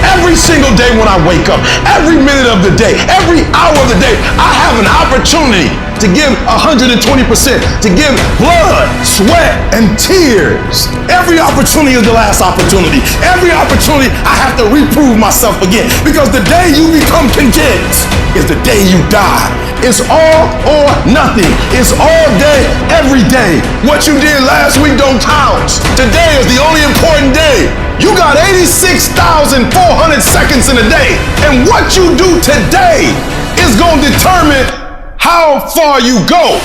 Every single day when I wake up, every minute of the day, every hour of the day, I have an opportunity to give 120%, to give blood, sweat, and tears. Every opportunity is the last opportunity. Every opportunity I have to reprove myself again, because the day you become content is the day you die. It's all or nothing. It's all day, every day. What you did last week don't count. Today is the only important day. You got 86,400 seconds in a day, and what you do today is going to determine how far you go.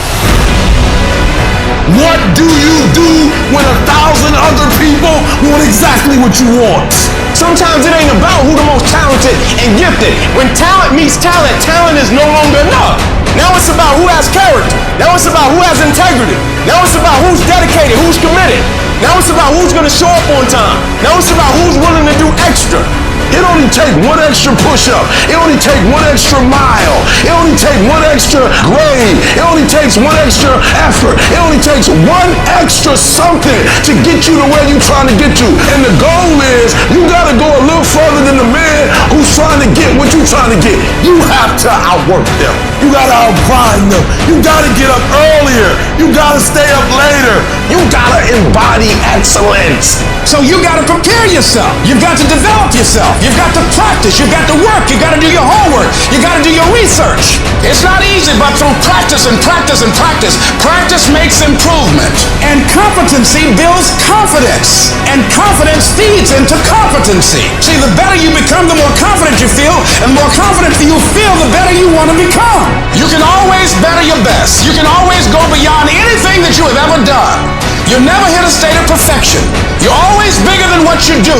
What do you do when 1,000 other people want exactly what you want? Sometimes it ain't about who the most talented and gifted. When talent meets talent, talent is no longer enough. Now it's about who has character. Now it's about who has integrity. Now it's about who's dedicated, who's committed. Now it's about who's gonna show up on time. Now it's about who's willing to do extra. It only takes one extra push-up. It only takes one extra mile. It only takes one extra grade. It only takes one extra effort. It only takes one extra something to get you to where you're trying to get to. And the goal is you gotta go a little further than the man who's trying to get what you're trying to get. You have to outwork them. You gotta outgrind them. You gotta get up earlier. You gotta stay up later. You gotta embody excellence. So you gotta prepare yourself. You've got to develop yourself. You've got to practice. You've got to work. You got to do your homework. You got to do your research. It's not easy, but through practice and practice and practice, practice makes improvement. And competency builds confidence. And confidence feeds into competency. See, the better you become, the more confident you feel. And the more confident you feel, the better you want to become. You can always better your best. You can always go beyond anything that you have ever done. You never hit a state of perfection. You're always bigger than what you do.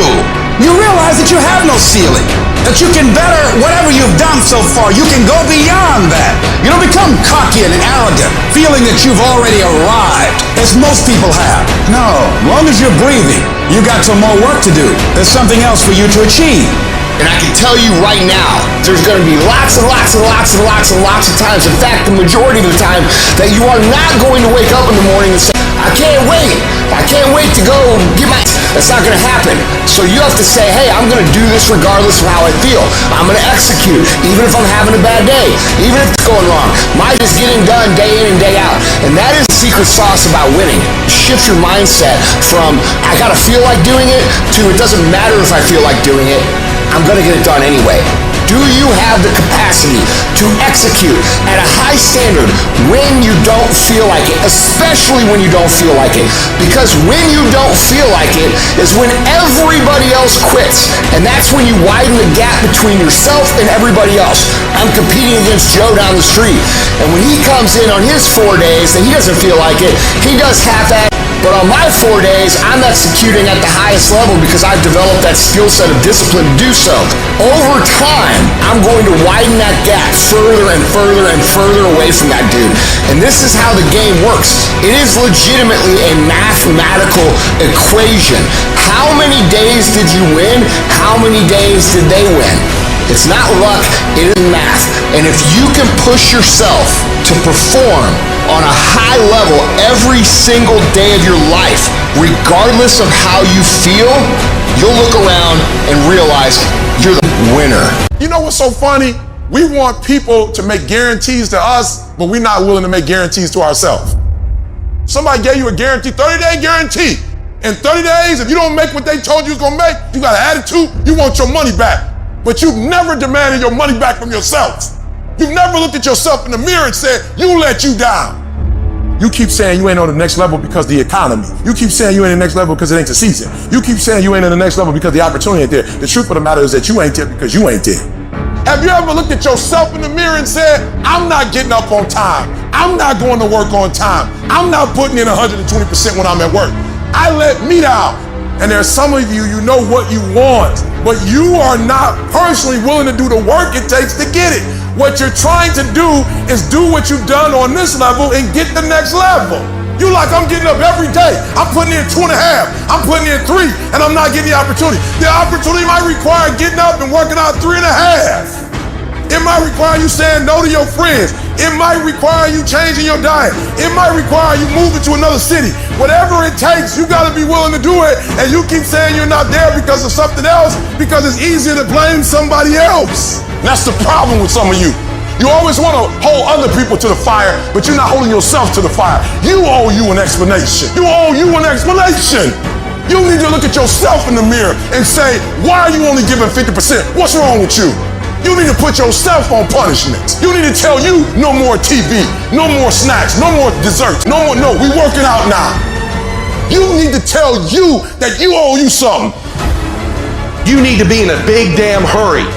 You realize that you have no ceiling, that you can better whatever you've done so far. You can go beyond that. You don't become cocky and arrogant, feeling that you've already arrived, as most people have. No, as long as you're breathing, you got some more work to do. There's something else for you to achieve. And I can tell you right now, there's going to be lots and lots and lots and lots and lots of times, in fact, the majority of the time, that you are not going to wake up in the morning and say, I can't wait. I can't wait to go get my... That's not going to happen. So you have to say, hey, I'm going to do this regardless of how I feel. I'm going to execute, even if I'm having a bad day, even if it's going wrong. Mine is getting done day in and day out. And that is the secret sauce about winning. Shift your mindset from, I got to feel like doing it, to it doesn't matter if I feel like doing it. I'm going to get it done anyway. Do you have the capacity to execute at a high standard when you don't feel like it, especially when you don't feel like it? Because when you don't feel like it is when everybody else quits, and that's when you widen the gap between yourself and everybody else. I'm competing against Joe down the street, and when he comes in on his 4 days and he doesn't feel like it, he does half-ass. But on my 4 days, I'm executing at the highest level because I've developed that skill set of discipline to do so. Over time, I'm going to widen that gap further and further and further away from that dude. And this is how the game works. It is legitimately a mathematical equation. How many days did you win? How many days did they win? It's not luck, it is math. And if you can push yourself to perform on a high level every single day of your life, regardless of how you feel, you'll look around and realize you're the winner. You know what's so funny? We want people to make guarantees to us, but we're not willing to make guarantees to ourselves. Somebody gave you a guarantee, 30-day guarantee. In 30 days, if you don't make what they told you was gonna make, you got an attitude, you want your money back. But you've never demanded your money back from yourself. You've never looked at yourself in the mirror and said, you let you down. You keep saying you ain't on the next level because of the economy. You keep saying you ain't in the next level because it ain't the season. You keep saying you ain't in the next level because the opportunity ain't there. The truth of the matter is that you ain't there because you ain't there. Have you ever looked at yourself in the mirror and said, I'm not getting up on time. I'm not going to work on time. I'm not putting in 120% when I'm at work. I let me down. And there's some of you, you know what you want, but you are not personally willing to do the work it takes to get it. What you're trying to do is do what you've done on this level and get the next level. You like, I'm getting up every day. I'm putting in 2.5. I'm putting in 3, and I'm not getting the opportunity. The opportunity might require getting up and working out 3.5. It might require you saying no to your friends. It might require you changing your diet. It might require you moving to another city. Whatever it takes, you gotta be willing to do it. And you keep saying you're not there because of something else, because it's easier to blame somebody else. That's the problem with some of you. You always want to hold other people to the fire, but you're not holding yourself to the fire. You owe you an explanation. You owe you an explanation. You need to look at yourself in the mirror and say, why are you only giving 50%? What's wrong with you? You need to put yourself on punishment. You need to tell you no more TV, no more snacks, no more desserts, no, we working out now. You need to tell you that you owe you something. You need to be in a big damn hurry.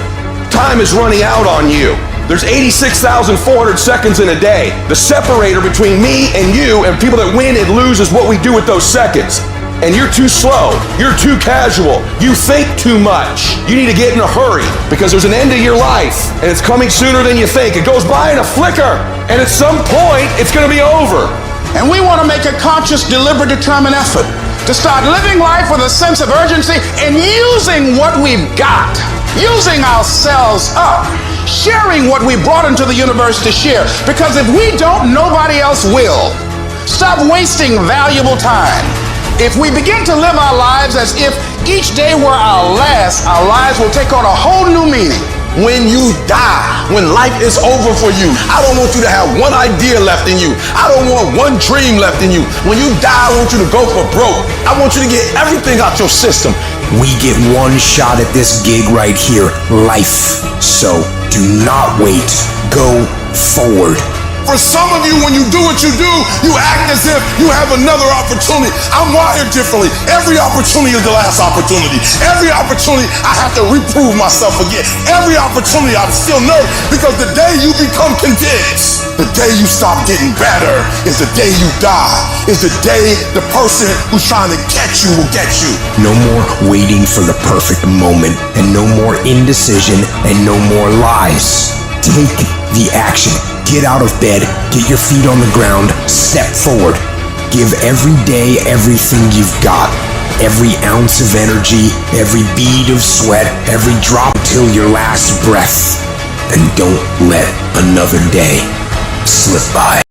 Time is running out on you. There's 86,400 seconds in a day. The separator between me and you and people that win and lose is what we do with those seconds. And you're too slow, you're too casual, you think too much. You need to get in a hurry because there's an end to your life and it's coming sooner than you think. It goes by in a flicker and at some point it's gonna be over. And we want to make a conscious, deliberate, determined effort to start living life with a sense of urgency and using what we've got, using ourselves up, sharing what we brought into the universe to share. Because if we don't, nobody else will. Stop wasting valuable time. If we begin to live our lives as if each day were our last, our lives will take on a whole new meaning. When you die, when life is over for you, I don't want you to have one idea left in you. I don't want one dream left in you. When you die, I want you to go for broke. I want you to get everything out your system. We get one shot at this gig right here, life. So do not wait. Go forward. For some of you, when you do what you do, you act as if you have another opportunity. I'm wired differently. Every opportunity is the last opportunity. Every opportunity, I have to reprove myself again. Every opportunity, I'm still nervous because the day you become convinced, the day you stop getting better is the day you die. Is the day the person who's trying to catch you will get you. No more waiting for the perfect moment, and no more indecision, and no more lies. Take the action. Get out of bed, get your feet on the ground, step forward. Give every day everything you've got. Every ounce of energy, every bead of sweat, every drop till your last breath. And don't let another day slip by.